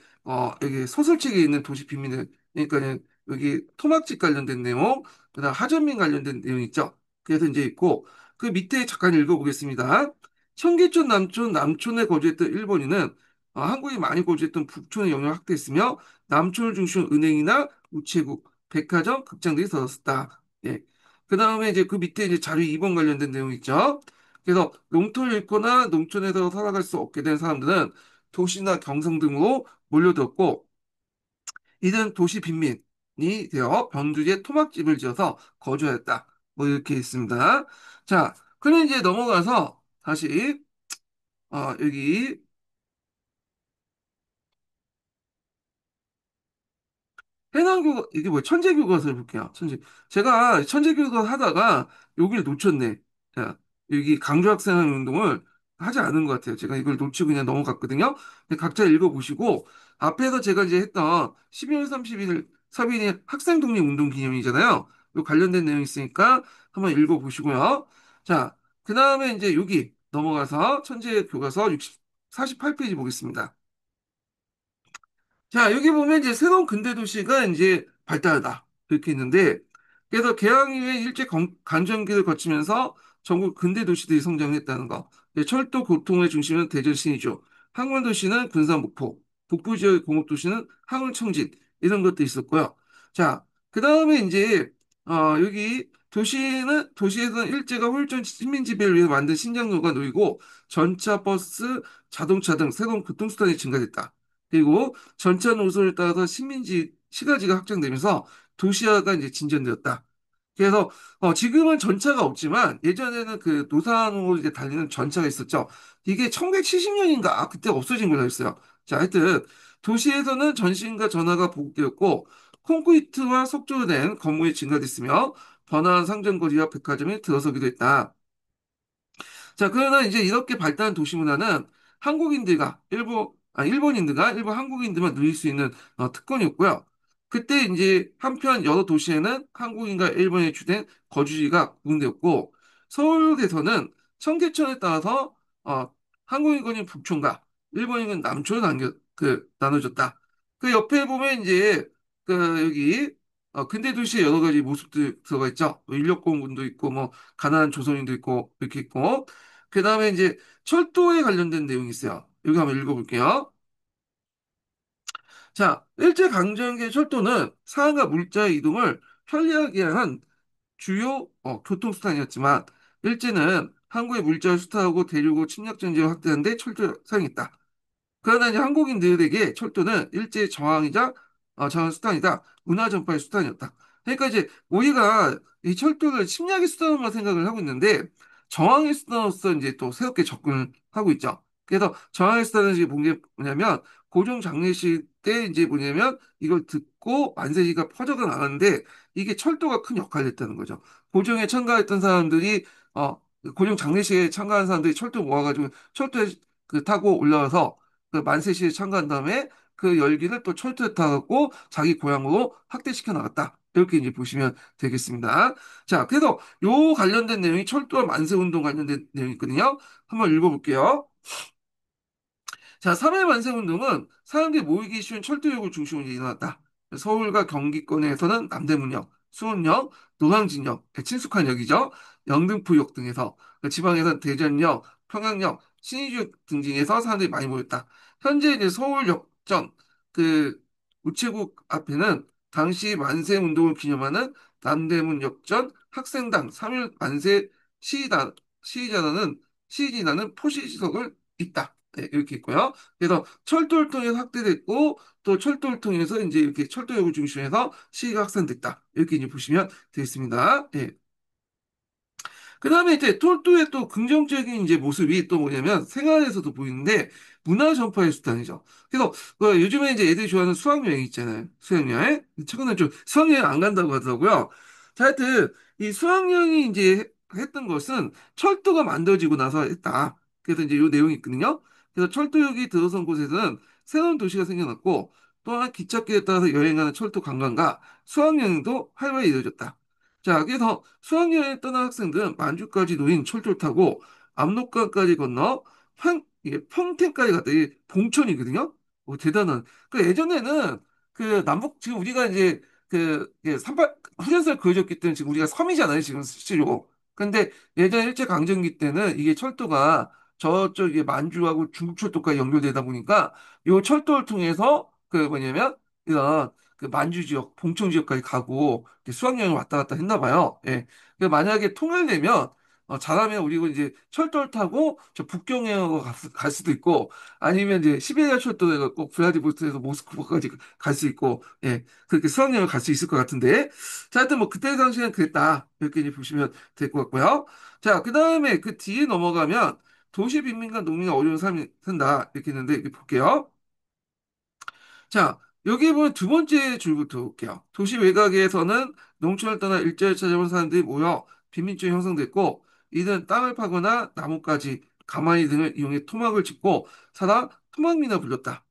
여기 소설책에 있는 도시 빈민들, 그러니까 여기 토막집 관련된 내용, 그다음 하전민 관련된 내용 있죠. 그래서 이제 있고, 그 밑에 잠깐 읽어보겠습니다. 청계천 남촌, 남촌에 거주했던 일본인은 한국이 많이 거주했던 북촌의 영향을 확대했으며 남촌을 중심으로 은행이나 우체국, 백화점, 극장들이 들어섰다. 예. 그 다음에 이제 그 밑에 이제 자료 2번 관련된 내용 있죠. 그래서 농토를 잃거나 농촌에서 살아갈 수 없게 된 사람들은 도시나 경성 등으로 몰려들었고 이들은 도시 빈민이 되어 변두리에 토막집을 지어서 거주하였다. 뭐 이렇게 있습니다. 자, 그럼 이제 넘어가서 다시 여기 해남교과 이게 뭐 천재교과서를 볼게요. 제가 천재교과 하다가 여기를 놓쳤네. 자, 여기 강조학생활 운동을 하지 않은 것 같아요. 제가 이걸 놓치고 그냥 넘어갔거든요. 근데 각자 읽어보시고 앞에서 제가 이제 했던 12월 30일 3일이 학생 독립운동 기념이잖아요. 요 관련된 내용이 있으니까 한번 읽어보시고요. 자, 그 다음에 이제 여기 넘어가서 천재교과서 48페이지 보겠습니다. 자, 여기 보면 이제 새로운 근대 도시가 이제 발달하다. 이렇게 있는데, 그래서 개항 이후에 간전기를 거치면서 전국 근대 도시들이 성장했다는 거. 이제 철도 교통의 중심은 대전 신이죠. 항만 도시는 군산 목포, 북부 지역의 공업 도시는 항울 청진, 이런 것도 있었고요. 자, 그 다음에 이제, 여기 도시에서는 일제가 홀전 식민 지배를 위해 만든 신장로가 놓이고 전차, 버스, 자동차 등 새로운 교통수단이 증가됐다. 그리고 전차 노선을 따라서 식민지 시가지가 확장되면서 도시화가 이제 진전되었다. 그래서 지금은 전차가 없지만 예전에는 그 노선으로 이제 달리는 전차가 있었죠. 이게 1970년인가 그때 없어진 걸로 알고 있어요. 자, 하여튼 도시에서는 전신과 전화가 보급되었고 콘크리트와 석조로 된 건물이 증가됐으며 번화한 상점거리와 백화점이 들어서기도 했다. 자, 그러나 이제 이렇게 발달한 도시 문화는 일본인들과 일부 한국인들만 누릴 수 있는 특권이었고요. 그때 이제 한편 여러 도시에는 한국인과 일본이 주된 거주지가 구분되었고, 서울에서는 청계천에 따라서 어, 한국인권이 북촌과 일본인은 남촌으로 나눠졌다. 그 옆에 보면 이제 여기 근대 도시의 여러 가지 모습들 들어가 있죠. 뭐 인력공군도 있고, 뭐 가난한 조선인도 있고 이렇게 있고. 그 다음에 이제 철도에 관련된 내용이 있어요. 여기 한번 읽어볼게요. 자, 일제강점기 철도는 사람과 물자의 이동을 편리하게 한 주요 교통수단이었지만 일제는 항구의 물자를 수탈하고 대륙으로 침략 전쟁을 확대하는 데 철도를 사용했다. 그러나 이제 한국인들에게 철도는 일제의 저항 수단이다. 문화 전파의 수단이었다. 그러니까 이제 우리가 이 철도를 침략의 수단으로만 생각을 하고 있는데 저항의 수단으로서 이제 또 새롭게 접근을 하고 있죠. 그래서 저항의 수단은 이제 본 게 뭐냐면 고종 장례식 때 이제 뭐냐면 이걸 듣고 만세지가 퍼져가 나가는데 이게 철도가 큰 역할을 했다는 거죠. 고종에 참가했던 사람들이 어 고종 장례식에 참가한 사람들이 철도 모아가지고 철도에 타고 올라와서 그 만세시에 참가한 다음에 그 열기를 또 철도에 타고 자기 고향으로 확대시켜 나갔다. 이렇게 이제 보시면 되겠습니다. 자, 그래서 요 관련된 내용이 철도와 만세운동 관련된 내용이 있거든요. 한번 읽어볼게요. 자, 3일 만세운동은 사람들이 모이기 쉬운 철도역을 중심으로 일어났다. 서울과 경기권에서는 남대문역, 수원역, 노량진역, 친숙한역이죠. 영등포역 등에서, 지방에서는 대전역, 평양역, 신의주역 등지에서 사람들이 많이 모였다. 현재 이제 서울역전 그 우체국 앞에는 당시 만세운동을 기념하는 남대문 역전 학생당 3일 만세 시위단은 시위진하는 표시지석을 있다. 네, 이렇게 있고요. 그래서 철도를 통해서 확대됐고 또 철도를 통해서 이제 이렇게 철도역을 중심해서 시위가 확산됐다. 이렇게 이제 보시면 되겠습니다. 예. 그 다음에 이제 똘똘의 또 긍정적인 이제 모습이 또 뭐냐면 생활에서도 보이는데 문화 전파의 수단이죠. 그래서 요즘에 이제 애들이 좋아하는 수학여행 있잖아요. 수학여행. 최근에 좀 수학여행 안 간다고 하더라고요. 자, 하여튼 이 수학여행이 이제 했던 것은 철도가 만들어지고 나서 했다. 그래서 이제 요 내용이 있거든요. 그래서 철도역이 들어선 곳에서는 새로운 도시가 생겨났고 또한 기찻길에 따라서 여행하는 철도 관광과 수학여행도 활발히 이루어졌다. 자, 그래서 수학여행 떠난 학생들은 만주까지 놓인 철도를 타고 압록강까지 건너 이게 평택까지 갔다. 이게 봉천이거든요. 대단한. 그 예전에는 그 남북 지금 우리가 이제 이게 휴전선을 그어줬기 때문에 지금 우리가 섬이잖아요. 지금 실제로. 근데 예전 일제 강점기 때는 이게 철도가 저쪽 이게 만주하고 중국 철도까지 연결되다 보니까 이 철도를 통해서 그 뭐냐면 이런 그 만주 지역, 봉천 지역까지 가고 이제 수학여행을 왔다 갔다 했나 봐요. 예. 만약에 통일되면 잘하면 우리가 이제 철도를 타고 저 북경해역으로 갈 수도 있고 아니면 이제 시베리아 철도에 꼭 블라디보스토크에서 모스크바까지 갈 수 있고 예. 그렇게 수학여행을 갈 수 있을 것 같은데 자, 하여튼 뭐 그때 당시에는 그랬다. 이렇게 이제 보시면 될 것 같고요. 자, 그다음에 그 뒤에 넘어가면 도시 빈민과 농민이 어려운 삶이 산다. 이렇게 했는데 이렇게 볼게요. 자, 여기 보면 두 번째 줄부터 볼게요. 도시 외곽에서는 농촌을 떠나 일자리를 찾아온 사람들이 모여 빈민촌이 형성됐고, 이들은 땅을 파거나 나뭇가지, 가마니 등을 이용해 토막을 짓고 살아 토막민을 불렸다.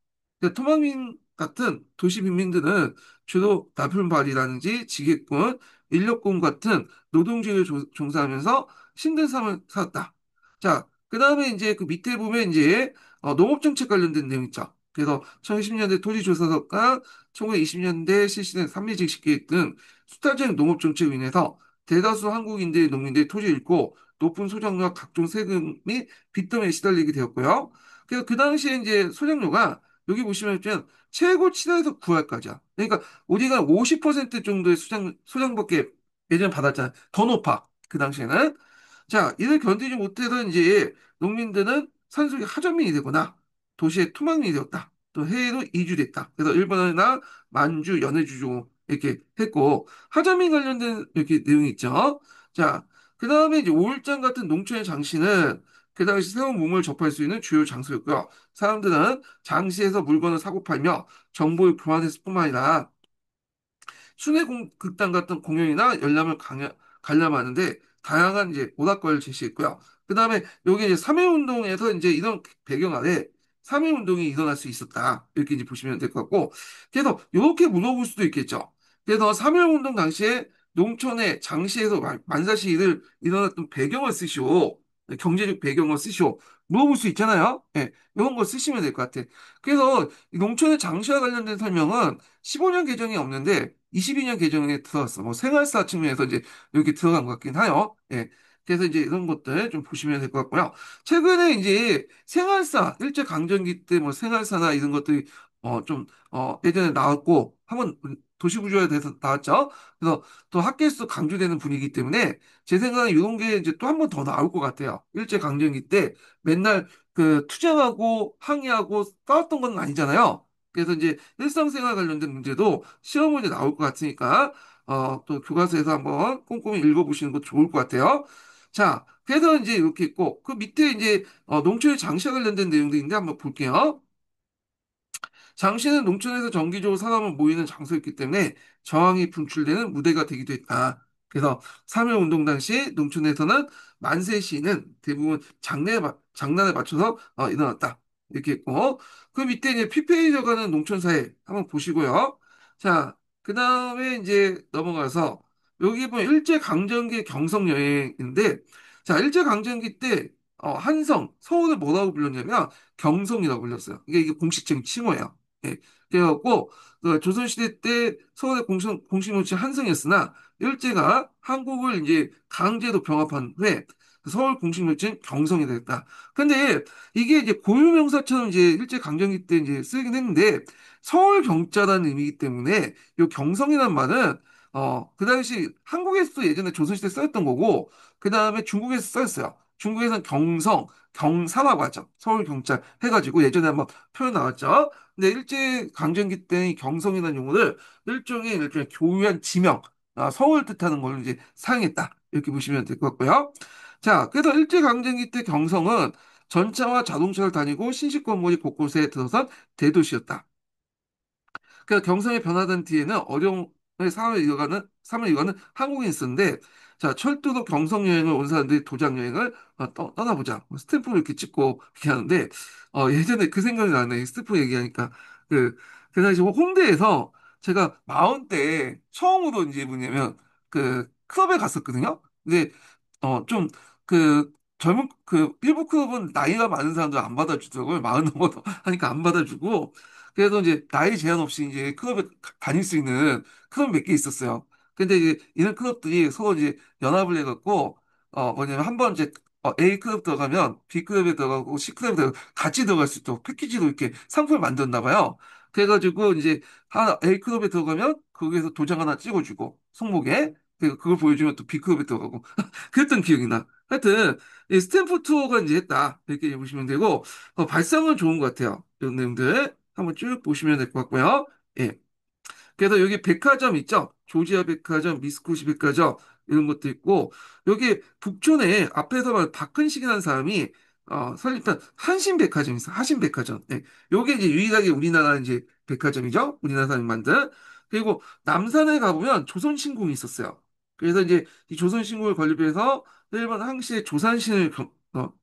토막민 같은 도시 빈민들은 주로 나풀발이라든지 지게꾼, 인력공 같은 노동직을 종사하면서 힘든 삶을 살았다. 자, 그 다음에 이제 그 밑에 보면 이제 농업정책 관련된 내용 있죠. 그래서 1910년대 토지조사서가 1920년대 실시된 삼미직식계획 등 수탈적 농업정책으로 인해서 대다수 한국인들의 농민들이 토지를 잃고 높은 소장료와 각종 세금 및 빚더미에 시달리게 되었고요. 그래서 그 당시에 이제 소장료가 여기 보시면 최고 7에서 9할까지야. 그러니까 우리가 50% 정도의 소장밖에 예전에 받았잖아요. 더 높아. 그 당시에는. 자, 이를 견디지 못해서 이제 농민들은 산속의 하전민이 되거나 도시의 토막민이 되었다. 또 해외로 이주됐다. 그래서 일본이나 만주, 연해주조 이렇게 했고 하전민 관련된 이렇게 내용이 있죠. 자, 그 다음에 이제 오일장 같은 농촌의 장시는 그 당시 새로운 문물을 접할 수 있는 주요 장소였고요. 사람들은 장시에서 물건을 사고 팔며 정보를 교환했을 뿐만 아니라 극단 같은 공연이나 열람을 관람하는데 다양한 이제 오락관을 제시했고요. 그 다음에 여기 이제 3.1운동에서 이제 이런 배경 아래 3.1운동이 일어날 수 있었다. 이렇게 이제 보시면 될 것 같고. 그래서 이렇게 물어볼 수도 있겠죠. 그래서 3.1운동 당시에 농촌의 장시에서 만사시위를 일어났던 배경을 쓰시오. 경제적 배경을 쓰시오. 물어볼 수 있잖아요. 예, 이런 거 쓰시면 될 것 같아. 그래서 이 농촌의 장시와 관련된 설명은 15년 개정이 없는데 22년 개정에 들어갔어. 뭐 생활사 측면에서 이제 여기 들어간 것 같긴 해요. 예. 그래서 이제 이런 것들 좀 보시면 될 것 같고요. 최근에 이제 생활사, 일제강점기 때 뭐 생활사나 이런 것들이 예전에 나왔고 한번 도시구조화에 대해서 나왔죠. 그래서 또 학계에서 강조되는 분위기 때문에 제 생각엔 이런 게 이제 또 한 번 더 나올 것 같아요. 일제강점기 때 맨날 그 투쟁하고 항의하고 싸웠던 건 아니잖아요. 그래서 이제 일상생활 관련된 문제도 시험 문제 나올 것 같으니까 또 교과서에서 한번 꼼꼼히 읽어보시는 것도 좋을 것 같아요. 자, 그래서 이제 이렇게 있고 그 밑에 이제 농촌의 장시와 관련된 내용도 있는데 한번 볼게요. 장시는 농촌에서 정기적으로 사람을 모이는 장소였기 때문에 저항이 분출되는 무대가 되기도 했다. 그래서 3.1 운동 당시 농촌에서는 만세 시위는 대부분 장난에 맞춰서 일어났다. 이렇게 했고 그 밑에 이제 피폐해져가는 농촌사회 한번 보시고요. 자, 그 다음에 이제 넘어가서 여기 보면 일제강점기 경성 여행인데 자, 일제강점기 때 서울을 뭐라고 불렀냐면 경성이라고 불렸어요. 이게 공식적인 칭호예요. 예. 그래갖고 그 조선시대 때 서울의 공식 노치 한성이었으나 일제가 한국을 이제 강제로 병합한 후에 서울 공식 노치는 경성이 됐다. 근데 이게 이제 고유명사처럼 이제 일제 강점기 때 이제 쓰이긴 했는데 서울 경자라는 의미이기 때문에 이 경성이라는 말은 그 당시 한국에서도 예전에 조선시대 쓰였던 거고 그 다음에 중국에서 쓰였어요. 중국에서는 경성, 경사라고 하죠. 서울 경자 해가지고 예전에 한번 표현 나왔죠. 근데 일제 강점기 때는 이 경성이라는 용어를 일종의 교유한 지명, 서울 뜻하는 걸로 이제 사용했다. 이렇게 보시면 될 것 같고요. 자, 그래서 일제 강점기 때 경성은 전차와 자동차를 다니고 신식 건물이 곳곳에 들어선 대도시였다. 그러니까 경성이 변화된 뒤에는 어려운 삶을 이어가는 한국인이 있었는데, 자, 철도로 경성 여행을 온 사람들이 도장 여행을 떠나보자. 뭐 스탬프를 이렇게 찍고 이렇게 하는데, 예전에 그 생각이 나네. 이 스탬프 얘기하니까. 그, 그 당시 홍대에서 제가 40대 처음으로 이제 뭐냐면, 클럽에 갔었거든요. 근데, 좀, 일부 클럽은 나이가 많은 사람들 안 받아주더라고요. 40 넘어서 하니까 안 받아주고, 그래서 이제 나이 제한 없이 이제 클럽에 다닐 수 있는 클럽 몇 개 있었어요. 근데 이제 이런 클럽들이 서로 이제 연합을 해갖고 뭐냐면 한 번 이제 A 클럽 들어가면 B 클럽에 들어가고 C 클럽에 들어가고 같이 들어갈 수 있도록 패키지로 이렇게 상품을 만들었나 봐요. 그래가지고 이제 A 클럽에 들어가면 거기에서 도장 하나 찍어주고 손목에 그리고 그걸 보여주면 또 B 클럽에 들어가고 그랬던 기억이 나. 하여튼 이 스탬프 투어가 이제 했다 이렇게 보시면 되고 발상은 좋은 것 같아요. 이런 내용들 한번 쭉 보시면 될 것 같고요. 예. 그래서 여기 백화점 있죠? 조지아 백화점, 미스코시 백화점 이런 것도 있고 여기 북촌에 앞에서 박근식이라는 사람이 설립한 한신백화점 있어. 한신백화점. 예. 요게 이제 유일하게 우리나라 이제 백화점이죠. 우리나라 사람이 만든. 그리고 남산에 가보면 조선신궁이 있었어요. 그래서 이제 이 조선신궁을 건립해서 일본 항시의 조산신을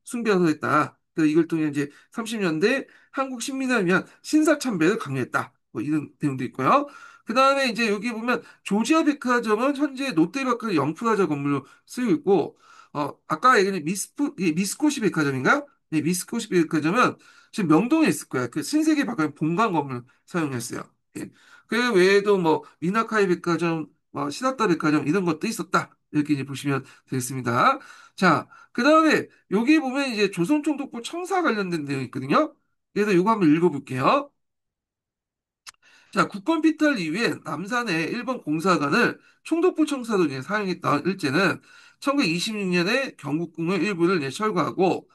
숭배하서 했다. 그래서 이걸 통해 이제 30년대 한국 신민을 위한 신사참배를 강요했다. 뭐 이런 내용도 있고요. 그 다음에 이제 여기 보면 조지아 백화점은 현재 롯데백화점 영프라자 건물로 쓰이고 있고, 아까 얘기한 이 미스코시 백화점인가? 네, 미스코시 백화점은 지금 명동에 있을 거야. 그 신세계 백화점 본관 건물 사용했어요. 예. 그 외에도 뭐 미나카이 백화점, 시다타 백화점 이런 것도 있었다. 이렇게 이제 보시면 되겠습니다. 자, 그 다음에 여기 보면 이제 조선총독부 청사 관련된 내용이 있거든요. 그래서 이거 한번 읽어볼게요. 자, 국권 피탈 이후에 남산의 일본 공사관을 총독부 청사로 이제 사용했던 일제는 1926년에 경국궁의 일부를 이제 철거하고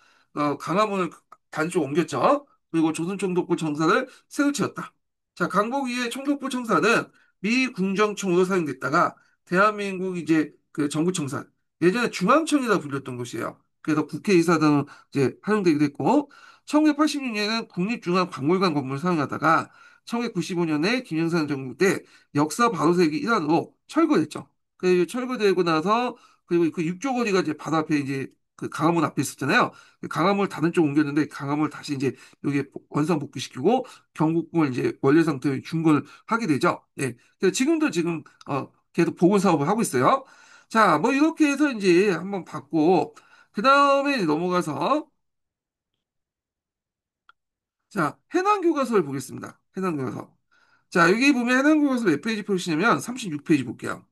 강화문을 단쪽 옮겼죠. 그리고 조선 총독부 청사를 새로 지었다. 자, 강복 이후에 총독부 청사는 미 궁정청으로 사용됐다가 대한민국 이제 그 정부 청사 예전에 중앙청이라 불렸던 곳이에요. 그래서 국회의사당은 이제 활용되기도 했고 1986년에는 국립중앙박물관 건물을 사용하다가 1995년에 김영삼 정부 때 역사 바로세기 일환으로 철거했죠. 그 철거되고 나서 그리고 그 육조 거리가 이제 바로 앞에 이제 그 강화문 앞에 있었잖아요. 그 강화문을 다른 쪽 옮겼는데 강화문을 다시 이제 여기 원상 복귀시키고 경국궁을 이제 원래 상태로 중건을 하게 되죠. 예. 그래서 지금도 지금 계속 복원 사업을 하고 있어요. 자, 뭐 이렇게 해서 이제 한번 봤고 그 다음에 넘어가서 자, 해남 교과서를 보겠습니다. 해남 교과서. 자, 여기 보면 해남 교과서 몇 페이지 펴시냐면 36페이지 볼게요.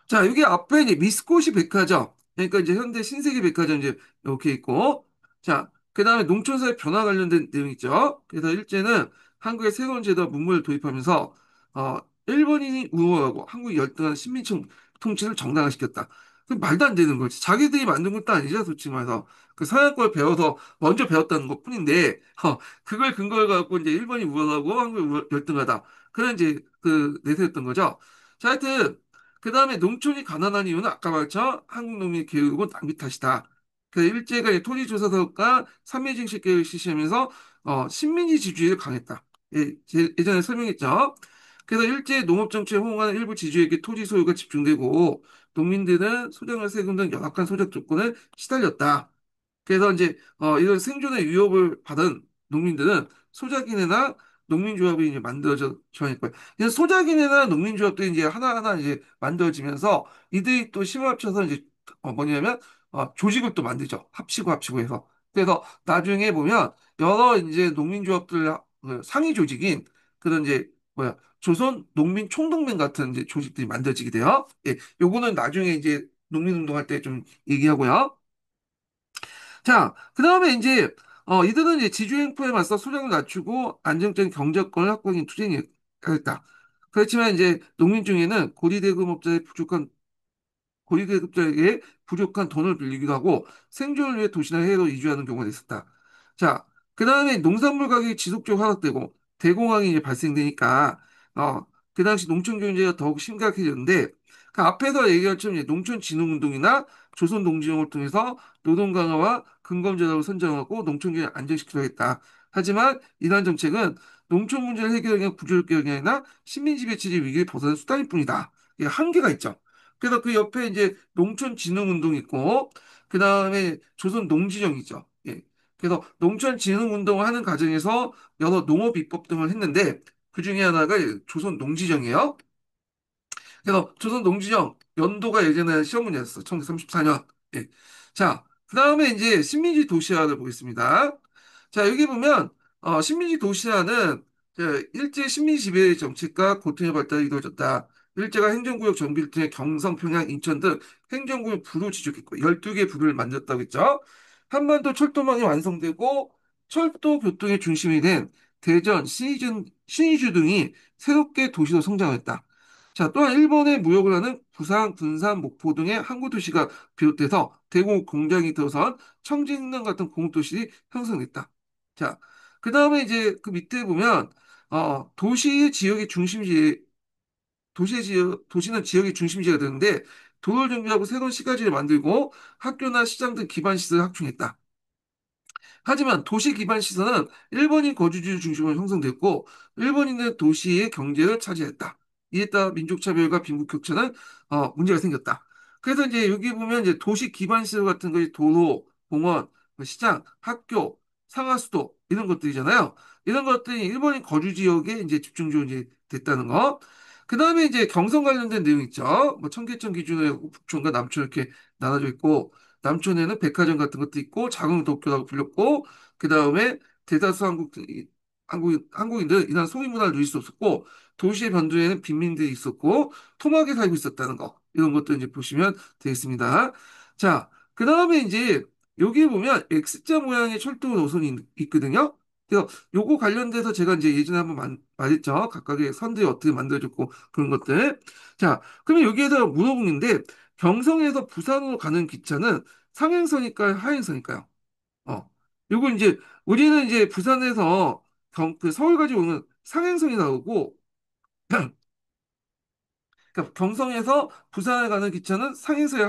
자, 여기 앞에 이제 미스코시 백화점. 그러니까 이제 현대 신세계 백화점 이제 이렇게 있고. 자, 그 다음에 농촌사회 변화 관련된 내용 있죠. 그래서 일제는 한국의 새로운 제도와 문물을 도입하면서, 어, 일본인이 우호하고 한국이 열등한 식민청 통치를 정당화시켰다. 그 말도 안 되는 거지. 자기들이 만든 것도 아니죠, 솔직히 말해서. 그 서양 걸 배워서 먼저 배웠다는 것 뿐인데, 그걸 근거를 갖고 이제 일본이 우월하고 한국이 열등하다. 그런 이제 그 내세웠던 거죠. 자, 하여튼, 그 다음에 농촌이 가난한 이유는 아까 말했죠. 한국 농민 교육은 낭비 탓이다. 그 일제가 이 토지조사사업과 삼미증식 계획을 실시하면서 식민지 지주의를 강했다. 예, 예전에 설명했죠. 그래서 일제 농업정책에 호응하는 일부 지주에게 토지 소유가 집중되고 농민들은 소장을 세금 등 열악한 소작 조건에 시달렸다. 그래서 이제 이런 생존의 위협을 받은 농민들은 소작인회나 농민조합이 이제 만들어져 정했고요. 그래서 소작인회나 농민조합들이 이제 하나하나 이제 만들어지면서 이들이 또 힘을 합쳐서 이제 뭐냐면 조직을 또 만들죠. 합치고 해서. 그래서 나중에 보면 여러 이제 농민조합들 상위 조직인 그런 이제 뭐야 조선 농민 총동맹 같은 이제 조직들이 만들어지게 돼요. 예, 요거는 나중에 이제 농민운동할 때 좀 얘기하고요. 자, 그 다음에 이제, 이들은 이제 지주행포에 맞서 수량을 낮추고 안정적인 경제권을 확보하기 투쟁을 했다. 그렇지만 이제 농민 중에는 고리대금업자의 고리대금자에게 부족한 돈을 빌리기도 하고 생존을 위해 도시나 해외로 이주하는 경우가 있었다. 자, 그 다음에 농산물 가격이 지속적으로 하락되고 대공황이 이제 발생되니까, 그 당시 농촌 경제가 더욱 심각해졌는데, 그 앞에서 얘기한 것처럼 이제 농촌진흥운동이나 조선농지정을 통해서 노동 강화와 근검제도를 선정하고 농촌 경제를 안정시키려 했다. 하지만 이러한 정책은 농촌 문제를 해결하기 위한 구조적 개혁이 아니라 식민지 배치의 위기를 벗어난 수단일 뿐이다. 이게 한계가 있죠. 그래서 그 옆에 이제 농촌진흥운동 있고, 그 다음에 조선 농지정이죠. 예. 그래서 농촌진흥운동을 하는 과정에서 여러 농업 입법 등을 했는데, 그 중에 하나가 조선 농지정이에요. 그래서 조선 농지정 연도가 예전에 시험 문제였어. 1934년. 예. 자, 그 다음에 이제 식민지 도시화를 보겠습니다. 자, 여기 보면, 식민지 도시화는 일제 식민지 지배 정책과 고통의 발달이 이루어졌다. 일제가 행정구역 정비를 통해 경성, 평양, 인천 등 행정구역 부를 지적했고, 12개 부를 만들었다고 했죠. 한반도 철도망이 완성되고, 철도 교통의 중심이 된 대전, 신의주 등이 새롭게 도시로 성장했다. 자, 또한 일본의 무역을 하는 부산, 군산, 목포 등의 항구 도시가 비롯돼서 대공 공장이 들어선 청진릉 같은 공도시들이 형성됐다. 자, 그 다음에 이제 그 밑에 보면 도시의 지역의 중심지, 도시는 지역의 중심지가 되는데 도로를 정비하고 새로운 시가지를 만들고 학교나 시장 등 기반 시설을 확충했다. 하지만 도시 기반 시설은 일본인 거주지 중심으로 형성됐고 일본인은 도시의 경제를 차지했다. 이에 따라 민족차별과 빈부격차는 문제가 생겼다. 그래서 이제 여기 보면 이제 도시 기반 시설 같은 것이 도로, 공원, 뭐 시장, 학교, 상하수도 이런 것들이잖아요. 이런 것들이 일본인 거주 지역에 이제 집중적으로 이제 됐다는 거. 그 다음에 이제 경성 관련된 내용 있죠. 뭐 청계천 기준으로 북촌과 남촌 이렇게 나눠져 있고 남촌에는 백화점 같은 것도 있고 작은 도쿄라고 불렸고 그 다음에 대다수 한국인들은 이런 소위 문화를 누릴 수 없었고 도시의 변두에는 빈민들이 있었고 토막에 살고 있었다는 거 이런 것도 이제 보시면 되겠습니다. 자, 그 다음에 이제 여기 보면 X자 모양의 철도 노선이 있거든요. 그래서 요거 관련돼서 제가 이제 예전에 한번 말했죠. 각각의 선들이 어떻게 만들어졌고 그런 것들. 자, 그러면 여기에서 물어보는데 경성에서 부산으로 가는 기차는 상행선일까요? 하행선일까요? 어. 요거 이제 우리는 이제 부산에서 그 서울까지 오는 상행선이 나오고 그러니까 경성에서 부산에 가는 기차는 상행선이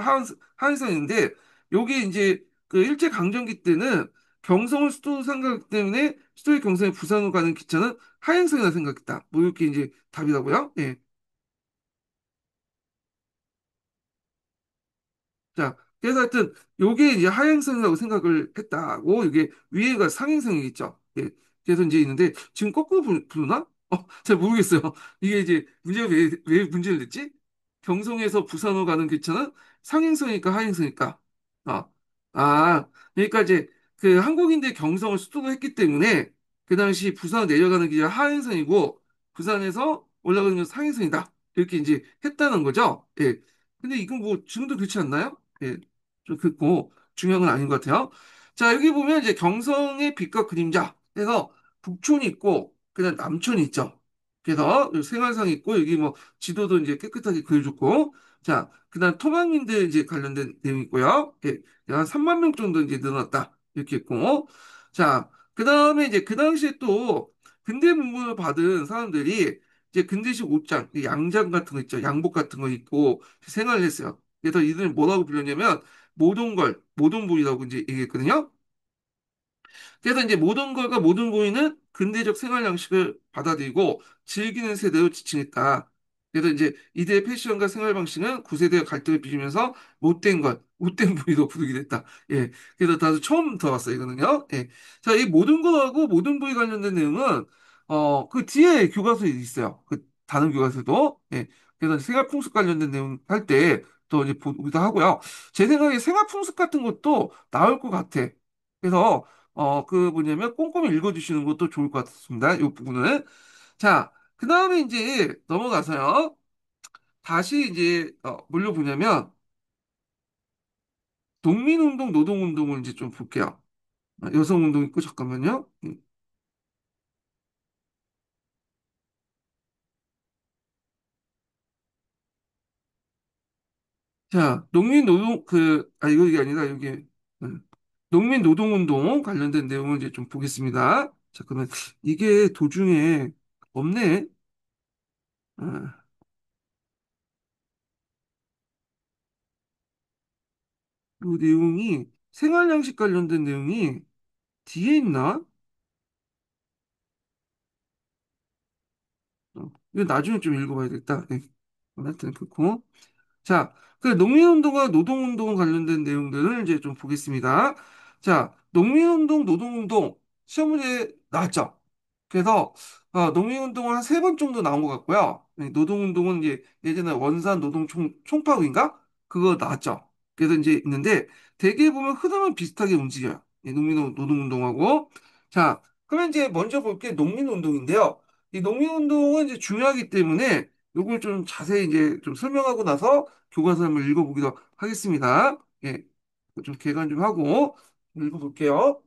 하행선인데 요게 이제 그 일제 강점기 때는 경성을 수도로 생각하기 때문에 수도의 경성에 부산으로 가는 기차는 하행선이라 생각했다. 뭐 이렇게 이제 답이라고요. 예. 자, 그래서 하여튼 요게 이제 하행성이라고 생각을 했다고 이게 위에가 상행성이겠죠. 예. 그래서 이제 있는데 지금 거꾸로 부르나? 잘 모르겠어요. 이게 이제 문제가 왜 문제를 냈지? 경성에서 부산으로 가는 기차는 상행성이니까 하행성이니까. 아, 그러니까 이제 그 한국인들 경성을 수도로 했기 때문에 그 당시 부산 내려가는 기차 하행성이고 부산에서 올라가는 건 상행성이다. 이렇게 이제 했다는 거죠. 예. 근데 이건 뭐 지금도 그렇지 않나요? 예, 좀 그렇고 중요한 건 아닌 것 같아요. 자, 여기 보면 이제 경성의 빛과 그림자 해서 북촌이 있고 그다음 남촌이 있죠. 그래서 여기 생활상이 있고 여기 뭐 지도도 이제 깨끗하게 그려줬고 자, 그다음 토막민들 이제 관련된 내용이 있고요. 예, 한 3만 명 정도 이제 늘어났다 이렇게 있고 자, 그다음에 이제 그 당시에 또 근대 문물을 받은 사람들이 이제 근대식 옷장, 양장 같은 거 있죠. 양복 같은 거 입고 생활을 했어요. 그래서 이들을 뭐라고 불렀냐면 모동걸, 모동부이라고 이제 얘기했거든요. 그래서 이제 모든 걸과 모든 보이는 근대적 생활 양식을 받아들이고 즐기는 세대로 지칭했다. 그래서 이제 이들의 패션과 생활 방식은 구세대의 갈등을 빚으면서 못된 것, 못된 부위로 부르게 됐다. 예. 그래서 다들 처음 들어봤어요, 이거는요. 예. 자, 이 모든 것하고 모든 부위 관련된 내용은, 그 뒤에 교과서에 있어요. 그 다른 교과서도. 예. 그래서 생활 풍습 관련된 내용 할 때 또 이제 보기도 하고요. 제 생각에 생활 풍습 같은 것도 나올 것 같아. 그래서 그 뭐냐면 꼼꼼히 읽어주시는 것도 좋을 것 같습니다. 이 부분은. 자, 그 다음에 이제 넘어가서요. 다시 이제, 뭘로 보냐면, 농민운동, 노동운동을 이제 좀 볼게요. 여성운동 있고, 잠깐만요. 자, 이게 아니라 여기, 농민 노동운동 관련된 내용을 이제 좀 보겠습니다. 자, 그러면 이게 도중에 없네. 아, 이 내용이, 생활양식 관련된 내용이 뒤에 있나? 이거 나중에 좀 읽어봐야겠다. 네. 하여튼 그렇고. 자, 그 농민운동과 노동운동 관련된 내용들을 이제 좀 보겠습니다. 자, 농민운동, 노동운동 시험 문제 나왔죠? 그래서 농민운동은 한 세 번 정도 나온 것 같고요. 네, 노동운동은 이제 예전에 원산 노동 총파업인가? 그거 나왔죠. 그래서 이제 있는데 대개 보면 흐름은 비슷하게 움직여요. 노동운동하고. 자, 그러면 이제 먼저 볼 게 농민운동인데요. 이 농민운동은 이제 중요하기 때문에 요걸 좀 자세히 이제 좀 설명하고 나서 교과서 한번 읽어보기도 하겠습니다. 예, 좀 개관 좀 하고 읽어볼게요.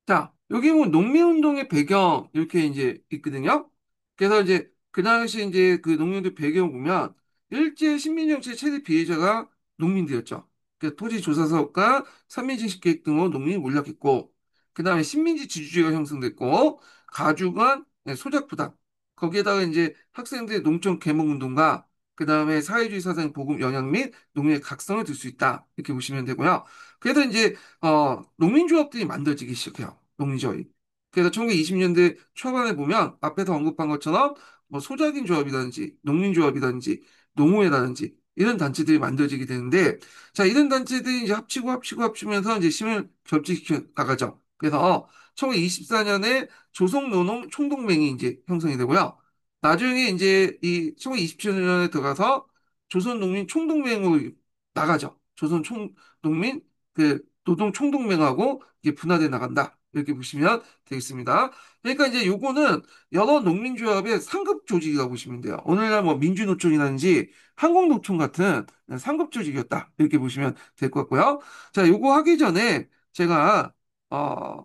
자, 여기 뭐 농민운동의 배경 이렇게 이제 있거든요. 그래서 이제 그 당시 이제 그 농민운동 배경 보면 일제 식민정책 최대 피해자가 농민들이었죠. 그 토지 조사 사업과 삼민진식 계획 등으로 농민이 몰락했고, 그 다음에 식민지 지주주의가 형성됐고, 가주간 소작 부당, 거기에다가 이제 학생들의 농촌 계몽운동과 그 다음에 사회주의 사상 보급 영향 및 농민의 각성을 들 수 있다 이렇게 보시면 되고요. 그래서 이제 농민조합들이 만들어지기 시작해요. 농민조합이. 그래서 1920년대 초반에 보면 앞에서 언급한 것처럼 뭐 소작인 조합이라든지 농민조합이라든지 농우회라든지 이런 단체들이 만들어지게 되는데 자 이런 단체들이 이제 합치면서 이제 힘을 결집시켜 나가죠. 그래서 1924년에 조선노동 총동맹이 이제 형성이 되고요. 나중에 이제 이 1927년에 들어가서 조선농민 총동맹으로 나가죠. 조선총농민 그 노동 총동맹하고 이게 분화돼 나간다. 이렇게 보시면 되겠습니다. 그러니까 이제 요거는 여러 농민조합의 상급 조직이라고 보시면 돼요. 오늘날 뭐 민주노총이라든지 한국노총 같은 상급 조직이었다. 이렇게 보시면 될 것 같고요. 자, 요거 하기 전에 제가 어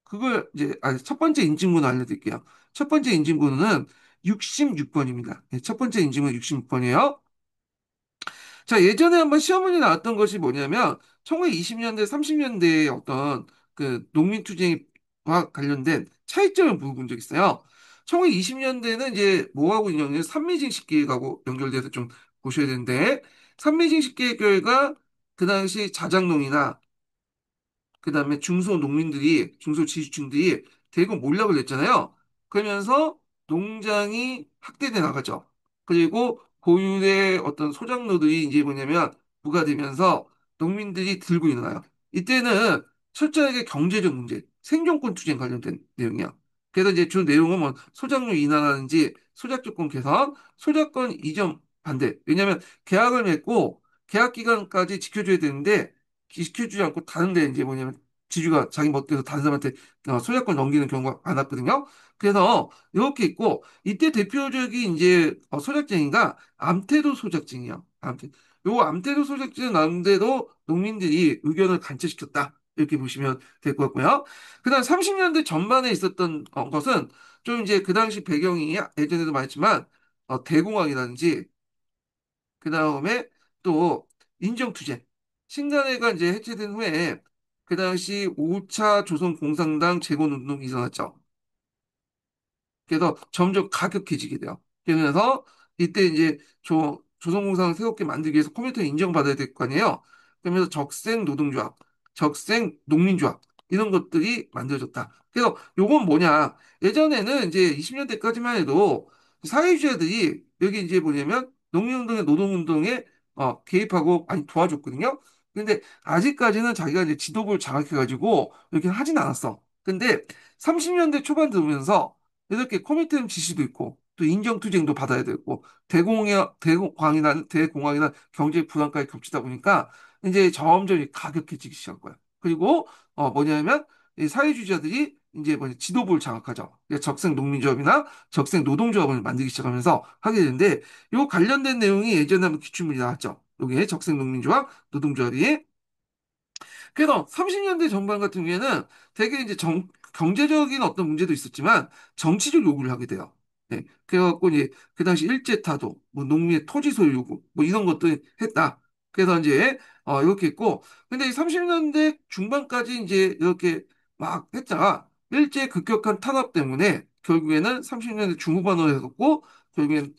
그걸 이제 첫 번째 인증번호 알려드릴게요. 첫 번째 인증번호는 66번입니다. 첫 번째 인증번호 66번이에요. 자, 예전에 한번 시험문이 나왔던 것이 뭐냐면 1920년대, 30년대의 어떤 그 농민투쟁과 관련된 차이점을 물어본 적이 있어요. 1920년대는 이제 뭐하고 인연이 산미징식 계획하고 연결돼서 좀 보셔야 되는데 산미징식 계획 결과 그 당시 자작농이나 그다음에 중소농민들이 중소지주층들이 대거 몰락을 냈잖아요. 그러면서 농장이 확대돼 나가죠. 그리고 고유의 어떤 소작로들이 이제 뭐냐면 부과되면서 농민들이 들고 일어나요. 이때는 철저하게 경제적 문제, 생존권 투쟁 관련된 내용이야. 그래서 이제 주 내용은 뭐 소작로 인하라든지 소작 조건 개선, 소작권 이전 반대. 왜냐하면 계약을 맺고 계약 기간까지 지켜줘야 되는데 지켜주지 않고 다른 데 이제 뭐냐면 지주가 자기 멋대로 다른 사람한테 소유권 넘기는 경우가 많았거든요. 그래서 이렇게 있고 이때 대표적인 이제 소작쟁이가 암태도 소작쟁이야. 암태. 요 암태도 소작쟁이 나오는데도 농민들이 의견을 관철시켰다. 이렇게 보시면 될 것 같고요. 그다음 30년대 전반에 있었던 것은 좀 이제 그 당시 배경이 예전에도 말했지만 대공황이라든지 그 다음에 또 인정투쟁. 신간회가 이제 해체된 후에 그 당시 5차 조선공산당 재건운동이 일어났죠. 그래서 점점 가격해지게 돼요. 그러면서 이때 이제 조선공상을 새롭게 만들기 위해서 컴퓨터를 인정받아야 될 거 아니에요. 그러면서 적색 노동조합, 적색 농민조합 이런 것들이 만들어졌다. 그래서 요건 뭐냐? 예전에는 이제 20년대까지만 해도 사회주의자들이 여기 이제 뭐냐면 농민운동에 노동운동에 개입하고 많이 도와줬거든요. 근데 아직까지는 자기가 이제 지도부를 장악해가지고 이렇게 하진 않았어. 근데 30년대 초반 들어오면서 이렇게 커미템 지시도 있고 또 인정투쟁도 받아야 되고 대공황이나 경제 불안까지 겹치다 보니까 이제 점점 가격해지기 시작한 거야. 그리고 뭐냐면 이 사회주의자들이 이제 뭐냐 지도부를 장악하죠. 적색 농민조합이나 적색 노동조합을 만들기 시작하면서 하게 되는데 요 관련된 내용이 예전에 한번 기출문이 나왔죠. 여기에 적색 농민조합, 노동조합이 그래서 30년대 전반 같은 경우에는 되게 이제 경제적인 어떤 문제도 있었지만 정치적 요구를 하게 돼요. 네. 그래갖고 이제 그 당시 일제타도, 뭐 농민의 토지 소유 요구, 뭐 이런 것도 했다. 그래서 이제 이렇게 있고, 근데 이 30년대 중반까지 이제 이렇게 막 했다가 일제 급격한 탄압 때문에 결국에는 30년대 중후반으로 해갖고 결국엔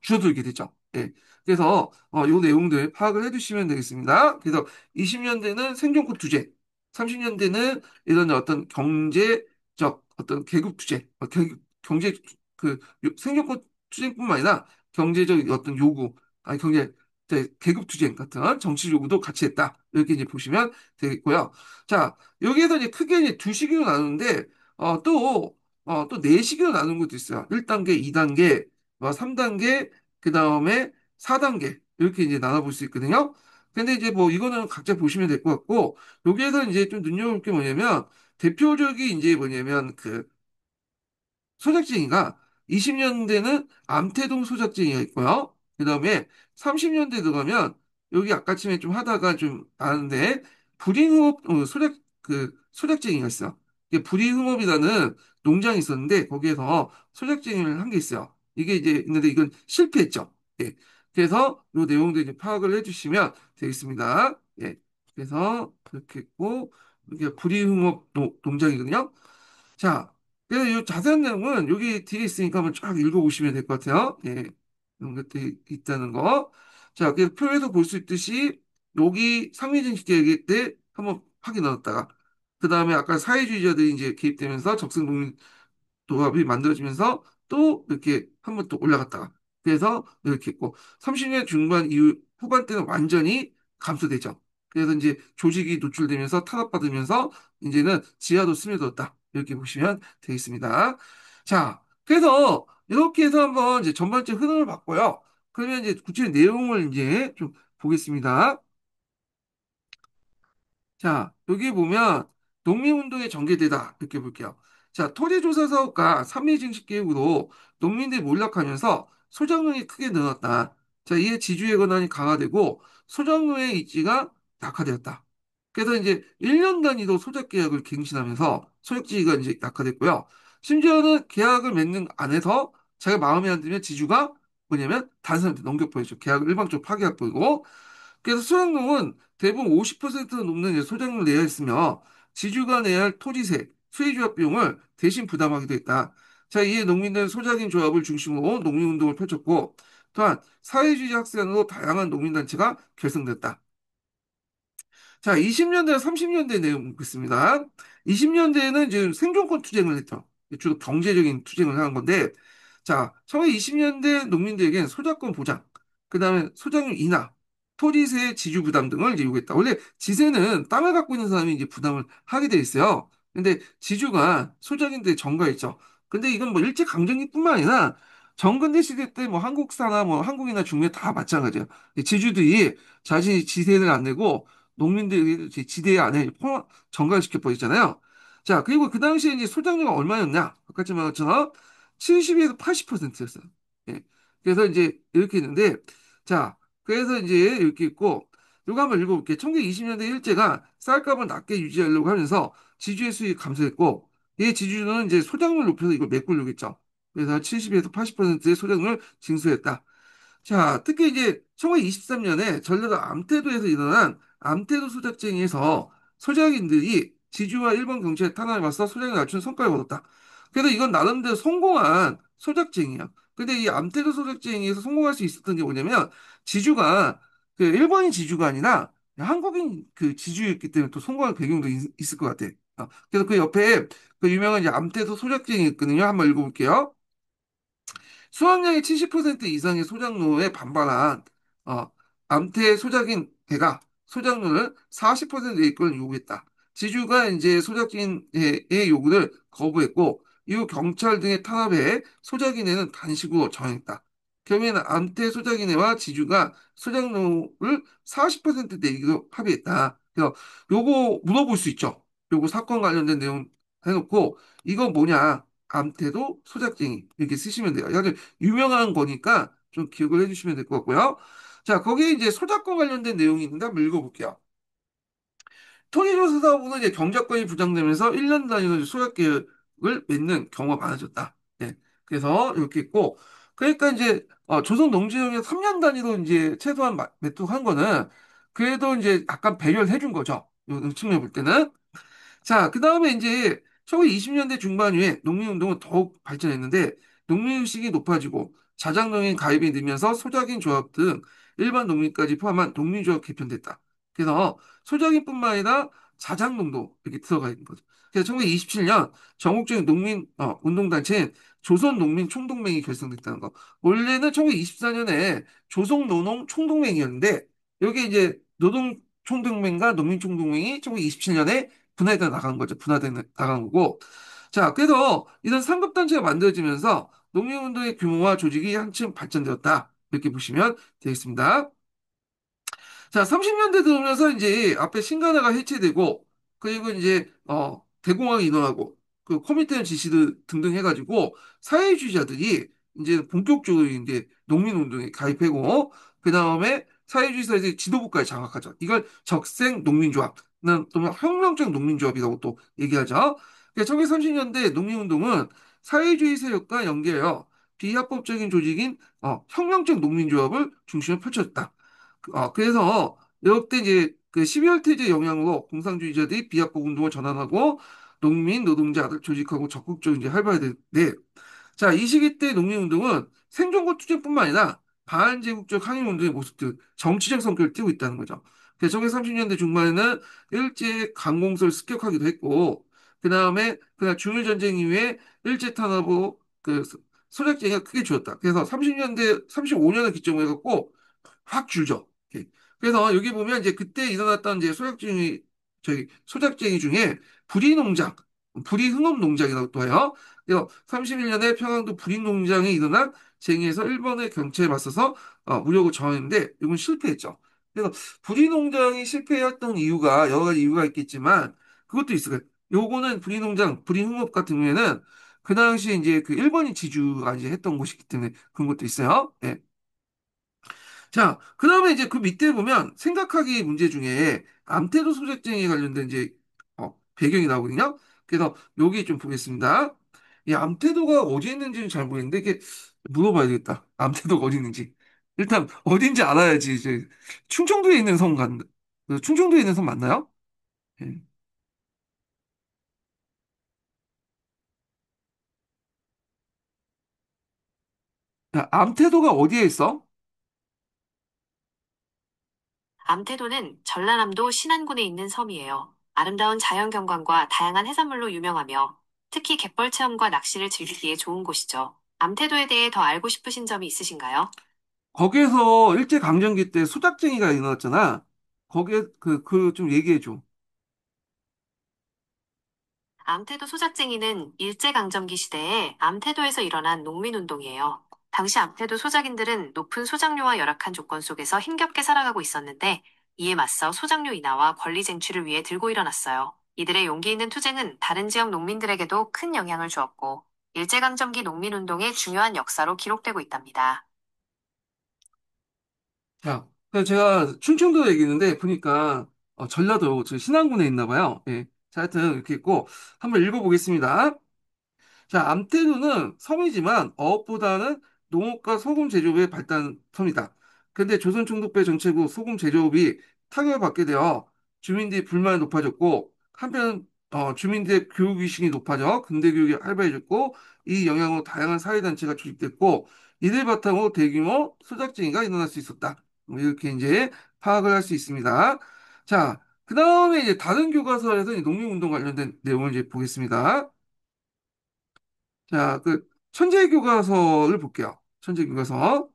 줄어들게 되죠. 예. 그래서 요 내용들 파악을 해두시면 되겠습니다. 그래서 20년대는 생존권 투쟁, 30년대는 이런 어떤 경제적 어떤 계급 투쟁, 경제 생존권 투쟁뿐만 아니라 경제적 어떤 요구, 아니 계급 투쟁 같은 정치 요구도 같이 했다. 이렇게 이제 보시면 되겠고요. 자, 여기에서 이제 크게 이제 두 시기로 나누는데 또 네 시기로 나누는 것도 있어요. 1단계, 2단계, 3단계, 그 다음에 4단계 이렇게 이제 나눠볼 수 있거든요. 근데 이제 뭐 이거는 각자 보시면 될 것 같고 여기에서 이제 좀 눈여볼 게 뭐냐면 대표적인 이제 뭐냐면 그 소작쟁이가 20년대는 암태동 소작쟁이가 있고요. 그 다음에 30년대 들어가면 여기 아까쯤에 좀 하다가 좀 아는데 불임흥업 소작쟁이가 있어요. 이게 불임흥업이라는 농장이 있었는데 거기에서 소작쟁이를 한 게 있어요. 이게 이제 있는데 이건 실패했죠. 예. 그래서 이 내용도 이제 파악을 해주시면 되겠습니다. 예. 그래서 그렇게 했고 이게 불임흥업 농장이거든요. 자, 그래서 이 자세한 내용은 여기 뒤에 있으니까 한번 쫙 읽어보시면 될 것 같아요. 예, 이런 것들이 있다는 거. 자, 그래서 표에서 볼 수 있듯이 여기 상위진식 계획 때 한번 확인 넣었다가 그 다음에 아까 사회주의자들이 이제 개입되면서 적성농민 조합이 만들어지면서 또 이렇게 한번 또 올라갔다가 그래서 이렇게 있고 30년 중반 이후 후반 때는 완전히 감소되죠. 그래서 이제 조직이 노출되면서 탄압받으면서 이제는 지하도 스며들었다. 이렇게 보시면 되겠습니다. 자, 그래서 이렇게 해서 한번 이제 전반적 흐름을 봤고요. 그러면 이제 구체적인 내용을 이제 좀 보겠습니다. 자, 여기 보면 농민운동의 전개되다 이렇게 볼게요. 자, 토지조사 사업과 삼미증식 계획으로 농민들이 몰락하면서 소작농이 크게 늘었다. 자, 이에 지주의 권한이 강화되고 소작농의 입지가 약화되었다. 그래서 이제 1년 단위로 소작 계약을 갱신하면서 소작지가 이제 약화됐고요. 심지어는 계약을 맺는 안에서 자기가 마음에 안 들면 지주가 뭐냐면 다른 사람한테 넘겨버리죠. 계약을 일방적으로 파기해버리고. 그래서 소작농은 대부분 50% 넘는 이제 소작농을 내야 했으며 지주가 내야 할 토지세, 수의조합 비용을 대신 부담하기도 했다. 자, 이에 농민들은 소작인 조합을 중심으로 농민운동을 펼쳤고 또한 사회주의 학생으로 다양한 농민단체가 결성됐다. 자, 20년대, 30년대 내용 있습니다. 20년대에는 이제 생존권 투쟁을 했죠. 주로 경제적인 투쟁을 하는 건데, 자, 1920년대 농민들에겐 소작권 보장, 그 다음에 소작용 인하, 토지세 지주 부담 등을 이제 요구했다. 원래 지세는 땅을 갖고 있는 사람이 이제 부담을 하게 돼 있어요. 근데 지주가 소작인데 전가했죠. 근데 이건 뭐 일제강점기뿐만 아니라 정근대 시대 때 뭐 한국사나 뭐 한국이나 중국에 다 마찬가지야. 지주들이 자신이 지세를 안 내고 농민들이 지대 안에 정갈시켜 버리잖아요. 자, 그리고 그 당시에 이제 소장료가 얼마였냐? 아까 말한 것처럼 70에서 80%였어요. 예. 그래서 이제 이렇게 있는데, 자, 그래서 이제 이렇게 있고, 이거 한번 읽어볼게요. 1920년대 일제가 쌀값을 낮게 유지하려고 하면서 지주의 수익 감소했고, 이 지주는 이제 소장료를 높여서 이걸 메꾸려고 했죠. 그래서 70에서 80%의 소장료를 징수했다. 자, 특히 이제 1923년에 전라도 암태도에서 일어난 암태도 소작쟁이에서 소작인들이 지주와 일본 경찰의 탄압에 맞서 소작을 낮춘 성과를 거뒀다. 그래서 이건 나름대로 성공한 소작쟁이야. 근데 이 암태도 소작쟁이에서 성공할 수 있었던 게 뭐냐면 지주가 그 일본인 지주가 아니라 한국인 그 지주였기 때문에 또 성공한 배경도 있을 것 같아. 그래서 그 옆에 그 유명한 이제 암태도 소작쟁이 있거든요. 한번 읽어볼게요. 수확량의 70% 이상의 소작농에 반발한 어, 암태 소작인 대가 소작농을 40% 이끌 요구했다. 지주가 이제 소작인의 요구를 거부했고 이후 경찰 등의 탄압에 소작인에는 단식으로 정했다. 결국에는 암태 소작인회와 지주가 소작농을 40% 내기로 합의했다. 그래서 요거 물어볼 수 있죠. 요거 사건 관련된 내용 해놓고 이거 뭐냐? 암태도 소작쟁이 이렇게 쓰시면 돼요. 유명한 거니까 좀 기억을 해주시면 될 것 같고요. 자, 거기에 이제 소작권 관련된 내용이 있는데 한번 읽어볼게요. 토지조사 사업은 이제 경작권이 부정되면서 1년 단위로 소작 계획을 맺는 경우가 많아졌다. 네. 그래서 이렇게 있고, 그러니까 이제 조선 농지정에 3년 단위로 이제 최소한 매토한 거는 그래도 이제 약간 배려를 해준 거죠. 이 측면에 볼 때는. 자, 그 다음에 이제 1920년대 중반 후에 농민운동은 더욱 발전했는데 농민의식이 높아지고 자작농인 가입이 늘면서 소작인 조합 등 일반 농민까지 포함한 농민조합 개편됐다. 그래서 소작인뿐만 아니라 자작농도 이렇게 들어가 있는 거죠. 그래서 1927년 전국적인 농민 운동단체인 조선농민총동맹이 결성됐다는 거. 원래는 1924년에 조선노농총동맹이었는데 여기 이제 노동총동맹과 농민총동맹이 1927년에 분해돼 나간 거죠. 분화돼 나간 거고. 자, 그래서 이런 상급단체가 만들어지면서 농민운동의 규모와 조직이 한층 발전되었다. 이렇게 보시면 되겠습니다. 자, 30년대 들어오면서 이제 앞에 신간화가 해체되고, 그리고 이제, 대공황이 일어나고, 그 코미테는 지시들 등등 해가지고, 사회주의자들이 이제 본격적으로 이제 농민운동에 가입하고, 그 다음에 사회주의사들이 지도부까지 장악하죠. 이걸 적색 농민조합, 또는 혁명적 농민조합이라고 또 얘기하죠. 1930년대 농민운동은 사회주의 세력과 연계하여 비합법적인 조직인 혁명적 농민조합을 중심으로 펼쳤다. 그래서 이때 이제 그 12월 태제 영향으로 공산주의자들이 비합법 운동을 전환하고 농민, 노동자들 조직하고 적극적으로 이제 활발해졌는데 자, 이 시기 때 농민운동은 생존권 투쟁뿐만 아니라 반제국적 항일운동의 모습들, 정치적 성격을 띠고 있다는 거죠. 그래서 1930년대 중반에는 일제 강공서를 습격하기도 했고, 그 다음에 그냥 중일전쟁 이후에 일제 탄압으로 그 소작쟁이가 크게 줄었다. 그래서 30년대, 35년을 기점으로 해갖고 확 줄죠. 이렇게. 그래서 여기 보면 이제 그때 일어났던 이제 소작쟁이 중에 불이농장, 불이흥업농장이라고 또 해요. 그래서 31년에 평안도 불이농장에 일어난 쟁의에서 일본의 경찰에 맞서서 무력을 저항했는데 이건 실패했죠. 그래서 불이농장이 실패했던 이유가 여러 가지 이유가 있겠지만 그것도 있어요. 요거는 불이농장, 불이흥업 같은 경우에는 그 당시에 이제 그 일본인 지주가 이제 했던 곳이기 때문에 그런 것도 있어요. 예. 자, 그 다음에 이제 그 밑에 보면 생각하기 문제 중에 암태도 소재증에 관련된 이제 배경이 나오거든요. 그래서 여기 좀 보겠습니다. 이 암태도가 어디 있는지는 잘 모르겠는데 이게 물어봐야 되겠다. 암태도가 어디 있는지. 일단 어딘지 알아야지 이제 충청도에 있는 충청도에 있는 섬 맞나요? 예. 야, 암태도가 어디에 있어? 암태도는 전라남도 신안군에 있는 섬이에요. 아름다운 자연경관과 다양한 해산물로 유명하며 특히 갯벌 체험과 낚시를 즐기기에 좋은 곳이죠. 암태도에 대해 더 알고 싶으신 점이 있으신가요? 거기에서 일제강점기 때 소작쟁이가 일어났잖아. 거기에 그 좀 얘기해줘. 암태도 소작쟁이는 일제강점기 시대에 암태도에서 일어난 농민운동이에요. 당시 암태도 소작인들은 높은 소작료와 열악한 조건 속에서 힘겹게 살아가고 있었는데 이에 맞서 소작료 인하와 권리 쟁취를 위해 들고 일어났어요. 이들의 용기 있는 투쟁은 다른 지역 농민들에게도 큰 영향을 주었고 일제강점기 농민운동의 중요한 역사로 기록되고 있답니다. 자, 그래서 제가 충청도 얘기했는데 보니까 전라도 저 신안군에 있나 봐요. 예. 자, 하여튼 이렇게 있고 한번 읽어보겠습니다. 자, 암태루는 섬이지만 어업보다는 농업과 소금 제조업의 발달 섬이다. 근데 조선총독부의 정책 후 소금 제조업이 타격을 받게 되어 주민들이 불만이 높아졌고 한편 주민들의 교육 의식이 높아져 근대 교육이 활발해졌고 이 영향으로 다양한 사회단체가 조직됐고 이들 바탕으로 대규모 소작쟁이가 일어날 수 있었다. 뭐 이렇게 이제 파악을 할 수 있습니다. 자, 그 다음에 이제 다른 교과서에서 이 농민운동 관련된 내용을 이제 보겠습니다. 자, 그 천재교과서를 볼게요. 천재교과서.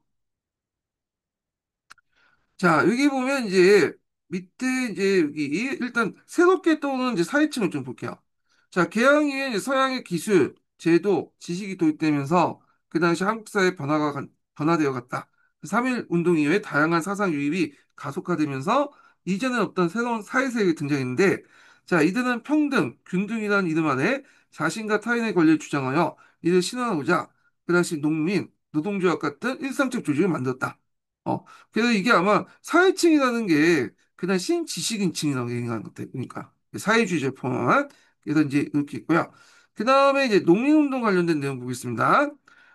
자, 여기 보면 이제 밑에 이제 여기 일단 새롭게 떠오르는 이제 사회층을 좀 볼게요. 자, 개항 이후에 이제 서양의 기술, 제도, 지식이 도입되면서 그 당시 한국 사회 변화되어 갔다. 3.1 운동 이후에 다양한 사상 유입이 가속화되면서 이전에 없던 새로운 사회세력이 등장했는데, 자, 이들은 평등, 균등이라는 이름 아래 자신과 타인의 권리를 주장하여 이를 실현하고자 그 당시 농민, 노동조합 같은 일상적 조직을 만들었다. 어, 그래서 이게 아마 사회층이라는 게 그냥 신지식인층이라고 얘기하는 것 같아요. 그러니까 사회주의者포함한 그래서 이제 이렇게 있고요. 그 다음에 이제 농민운동 관련된 내용 보겠습니다.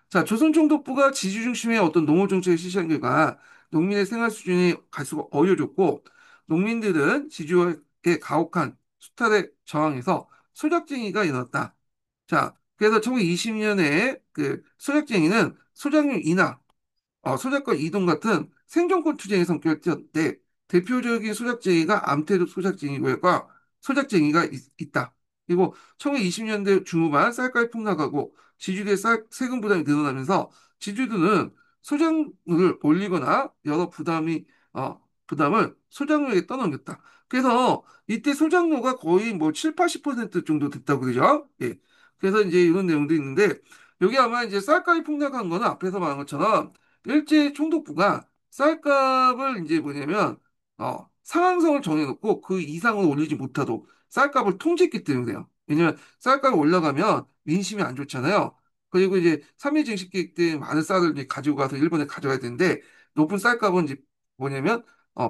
자, 조선총독부가 지주 중심의 어떤 농업 정책을 실시한 결과 농민의 생활 수준이 갈수록 어려졌고 농민들은 지주의 가혹한 수탈에 저항해서 소작쟁이가 일어났다. 자, 그래서 1920년에 그 소작쟁이는 소작률 인하 소작권 이동 같은 생존권 투쟁의 성격을 띠었는데 대표적인 소작쟁이가 암태도 소작쟁이고요. 소작쟁이가 있다. 그리고 1920년대 중후반 쌀가루 폭락하고 지주들의 세금 부담이 늘어나면서 지주들은 소작물을 올리거나 여러 부담을 소작료에게 떠넘겼다. 그래서 이때 소작료가 거의 뭐 7, 80% 정도 됐다고 그러죠. 예. 그래서 이제 이런 내용도 있는데 여기 아마 이제 쌀가루 폭락한 거는 앞에서 말한 것처럼 일제 총독부가 쌀값을 이제 뭐냐면 상한선을 정해놓고 그 이상을 올리지 못하도록 쌀값을 통제했기 때문에요. 왜냐면 쌀값이 올라가면 민심이 안 좋잖아요. 그리고 이제 삼일 증식 계획 때 많은 쌀을 이제 가지고 가서 일본에 가져가야 되는데 높은 쌀값은 이제 뭐냐면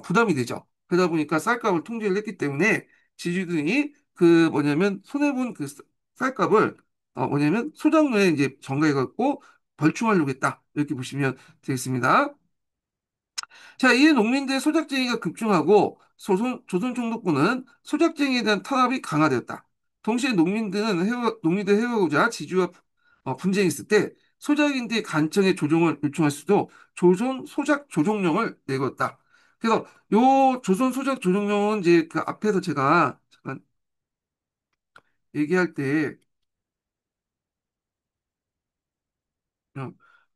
부담이 되죠. 그러다 보니까 쌀값을 통제를 했기 때문에 지주들이 그 뭐냐면 손해본 그 쌀값을 뭐냐면 소작로에 이제 전가해갖고 벌충하려고 했다. 이렇게 보시면 되겠습니다. 자, 이에 농민들의 소작쟁이가 급증하고 조선총독부는 소작쟁이에 대한 탄압이 강화되었다. 동시에 농민들 해오고자 지주와 분쟁이 있을 때 소작인들의 간청의 조정을 요청할 수도 조선 소작 조정령을 내걸었다. 그래서 요 조선 소작 조정령은 이제 그 앞에서 제가 잠깐 얘기할 때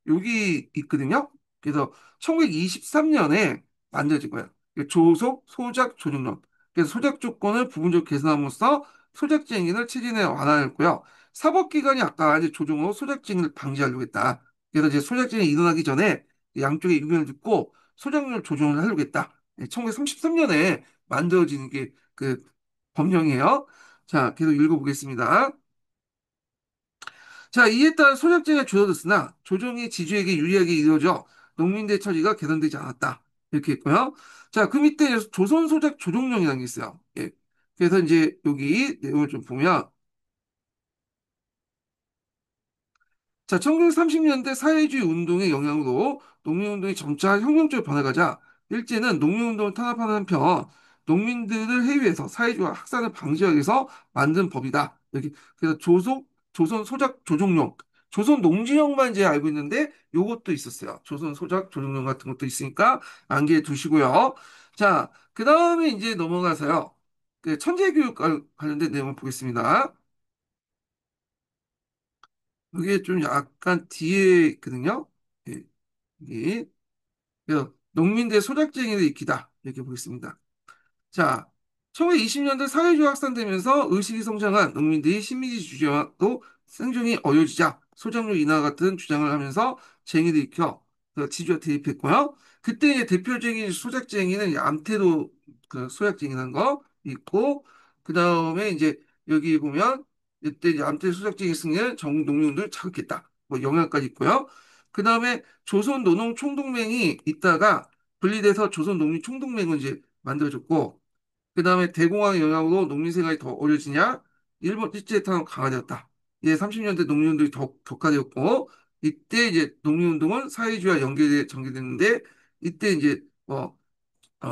여기 있거든요. 그래서 1923년에 만들어진 거예요. 조속 소작 조정론. 그래서 소작 조건을 부분적으로 개선함으로써 소작쟁이를 체진에 완화했고요. 사법기관이 아까 이제 조정으로 소작쟁이를 방지하려고 했다. 그래서 이제 소작쟁이 일어나기 전에 양쪽의 의견을 듣고 소작률 조정을 하려고 했다. 1933년에 만들어진 게 그 법령이에요. 자, 계속 읽어보겠습니다. 자, 이에 따라 소작쟁이가 줄어들었으나 조정이 지주에게 유리하게 이루어져 농민들의 처지가 개선되지 않았다. 이렇게 했고요. 자, 그 밑에 조선 소작 조정령이라는 게 있어요. 예. 그래서 이제 여기 내용을 좀 보면 자, 1930년대 사회주의 운동의 영향으로 농민운동이 점차 혁명적으로 변해가자 일제는 농민운동을 탄압하는 한편 농민들을 해외에서 사회주의 확산을 방지하기 위해서 만든 법이다. 이렇게 그래서 조선 소작 조정령, 조선 농지령만 이제 알고 있는데 요것도 있었어요. 조선 소작 조정령 같은 것도 있으니까 암기해 두시고요. 자, 그 다음에 이제 넘어가서요. 그 천재교육 관련된 내용을 보겠습니다. 이게 좀 약간 뒤에 있거든요. 예, 이게 농민대 소작쟁이를 익히다 이렇게 보겠습니다. 자, 1920년대 사회주의 확산되면서 의식이 성장한 농민들이 식민지 주제와도 생존이 어려워지자 소작농 인하 같은 주장을 하면서 쟁의를 일으켜 그 지주와 대립했고요. 그때 이제 대표적인 소작쟁이는 이 암태도 그 소작쟁이라는 거 있고 그 다음에 이제 여기 보면 이때 이제 암태 소작쟁이 승리는 전국 농민들 자극했다. 뭐 영향까지 있고요. 그 다음에 조선 노농 총동맹이 있다가 분리돼서 조선 농민 총동맹을 이제 만들어졌고 그 다음에 대공황의 영향으로 농민 생활이 더 어려지냐? 일본 일제 탄압 강화되었다. 이제 30년대 농민운동이 더 격화되었고 이때 이제 농민운동은 사회주의와 전개됐는데 이때 이제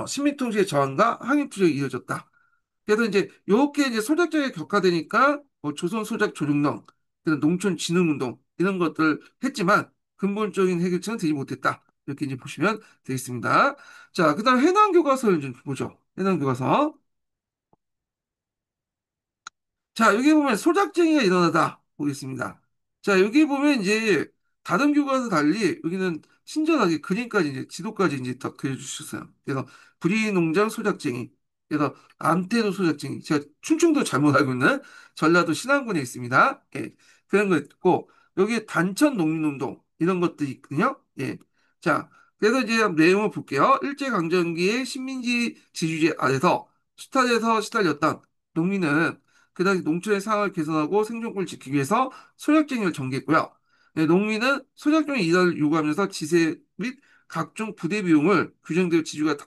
식민통치의 저항과 항일투쟁이 이어졌다. 그래서 이제 요렇게 이제 소작적이 격화되니까 조선 소작 조정령, 그다음 농촌 진흥운동 이런 것들 했지만 근본적인 해결책은 되지 못했다. 이렇게 이제 보시면 되겠습니다. 자, 그다음 해남 교과서를 좀 보죠. 해남 교과서. 자, 여기 보면 소작쟁이가 일어나다 보겠습니다. 자, 여기 보면 이제 다른 교과서 달리 여기는 친절하게 그림까지 이제 지도까지 이제 다 그려주셨어요. 그래서 구리농장 소작쟁이, 그래서 암태도 소작쟁이, 제가 충청도 잘못 알고 있는 전라도 신안군에 있습니다. 예, 그런 거 있고 여기 단천 농민운동 이런 것도 있거든요. 예, 자, 그래서 이제 내용을 볼게요. 일제강점기의 식민지 지주제 아래서 수탈에서 시달렸던 농민은 그 당시 농촌의 상황을 개선하고 생존권을 지키기 위해서 소작쟁이를 전개했고요. 네, 농민은 소작종의 이달을 요구하면서 지세 및 각종 부대 비용을 규정대로 지주가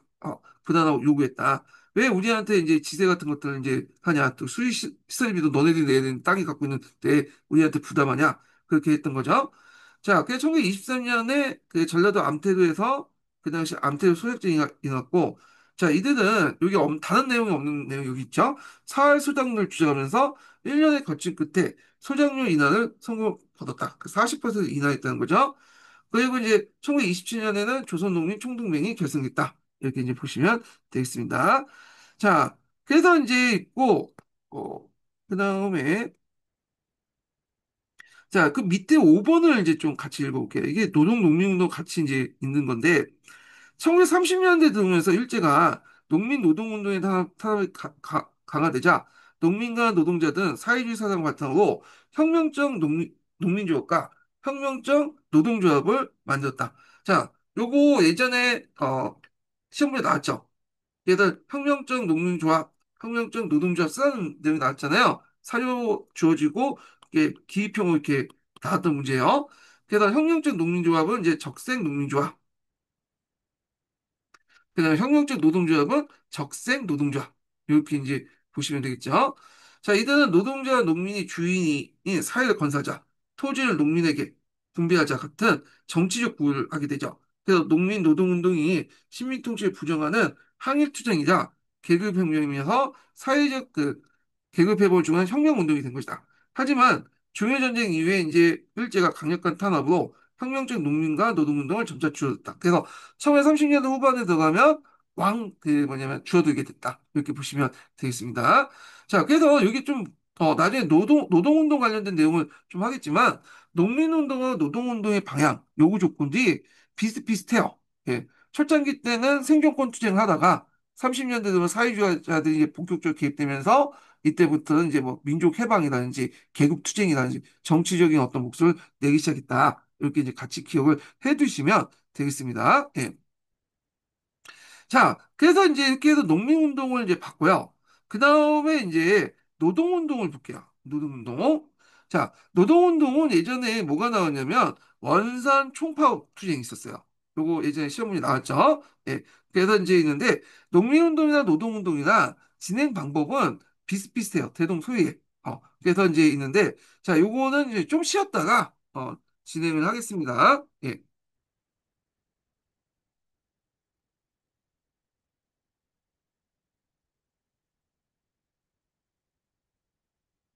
부담하고 요구했다. 왜 우리한테 이제 지세 같은 것들을 이제 하냐? 또 시설비도 너네들이 내야 되는 땅이 갖고 있는데 우리한테 부담하냐? 그렇게 했던 거죠. 자, 그 1923년에 그 전라도 암태도에서 그 당시 암태도 소작쟁이가 일어났고, 자, 이들은 여기 다른 내용이 없는 내용 여기 있죠? 사활 수당률 주장하면서 1년의 거친 끝에 소장료 인하를 성공 거뒀다. 그 40% 인하했다는 거죠. 그리고 이제 1927년에는 조선농민 총동맹이 결성됐다. 이렇게 이제 보시면 되겠습니다. 자, 그래서 이제 있고, 그 다음에, 자, 그 밑에 5번을 이제 좀 같이 읽어볼게요. 이게 노동농민운동 같이 이제 있는 건데, 1930년대 들어오면서 일제가 농민 노동운동의 탄압이 강화되자 농민과 노동자들은 사회주의 사상을 바탕으로 혁명적 농민조합과 혁명적 노동조합을 만들었다. 자, 요거 예전에 시험문에 나왔죠. 얘들 혁명적 농민조합, 혁명적 노동조합 쓰는 내용이 나왔잖아요. 사료 주어지고 이게 기입형으로 이렇게 나왔던 문제예요. 그래서 혁명적 농민조합은 이제 적색 농민조합, 그다음에 혁명적 노동조합은 적색 노동조합. 이렇게 이제 보시면 되겠죠. 자, 이들은 노동자와 농민이 주인인 사회를 건설하자, 토지를 농민에게 분배하자 같은 정치적 구호를 하게 되죠. 그래서 농민 노동운동이 식민통치를 부정하는 항일투쟁이자 계급혁명이면서 사회적 그 계급회복을 중요한 혁명운동이 된 것이다. 하지만 중요전쟁 이후에 이제 일제가 강력한 탄압으로 혁명적 농민과 노동운동을 점차 줄였다. 그래서 1930년대 후반에 들어가면 그 뭐냐면 줄어들게 됐다. 이렇게 보시면 되겠습니다. 자, 그래서 여기 좀 나중에 노동운동 관련된 내용을 좀 하겠지만 농민운동과 노동운동의 방향, 요구 조건들이 비슷비슷해요. 예. 초창기 때는 생존권 투쟁을 하다가 30년대 들어 사회주의자들이 이제 본격적으로 개입되면서 이때부터는 이제 뭐 민족 해방이라든지 계급 투쟁이라든지 정치적인 어떤 목소리를 내기 시작했다. 이렇게 이제 같이 기억을 해 두시면 되겠습니다. 예. 자, 그래서 이제 이렇게 해서 농민운동을 이제 봤고요. 그 다음에 이제 노동운동을 볼게요. 노동운동. 자, 노동운동은 예전에 뭐가 나왔냐면 원산 총파업 투쟁이 있었어요. 요거 예전에 시험 문제 나왔죠. 예. 그래서 이제 있는데 농민운동이나 노동운동이나 진행 방법은 비슷비슷해요. 대동소이해. 그래서 이제 있는데 자, 요거는 이제 좀 쉬었다가 진행을 하겠습니다. 예.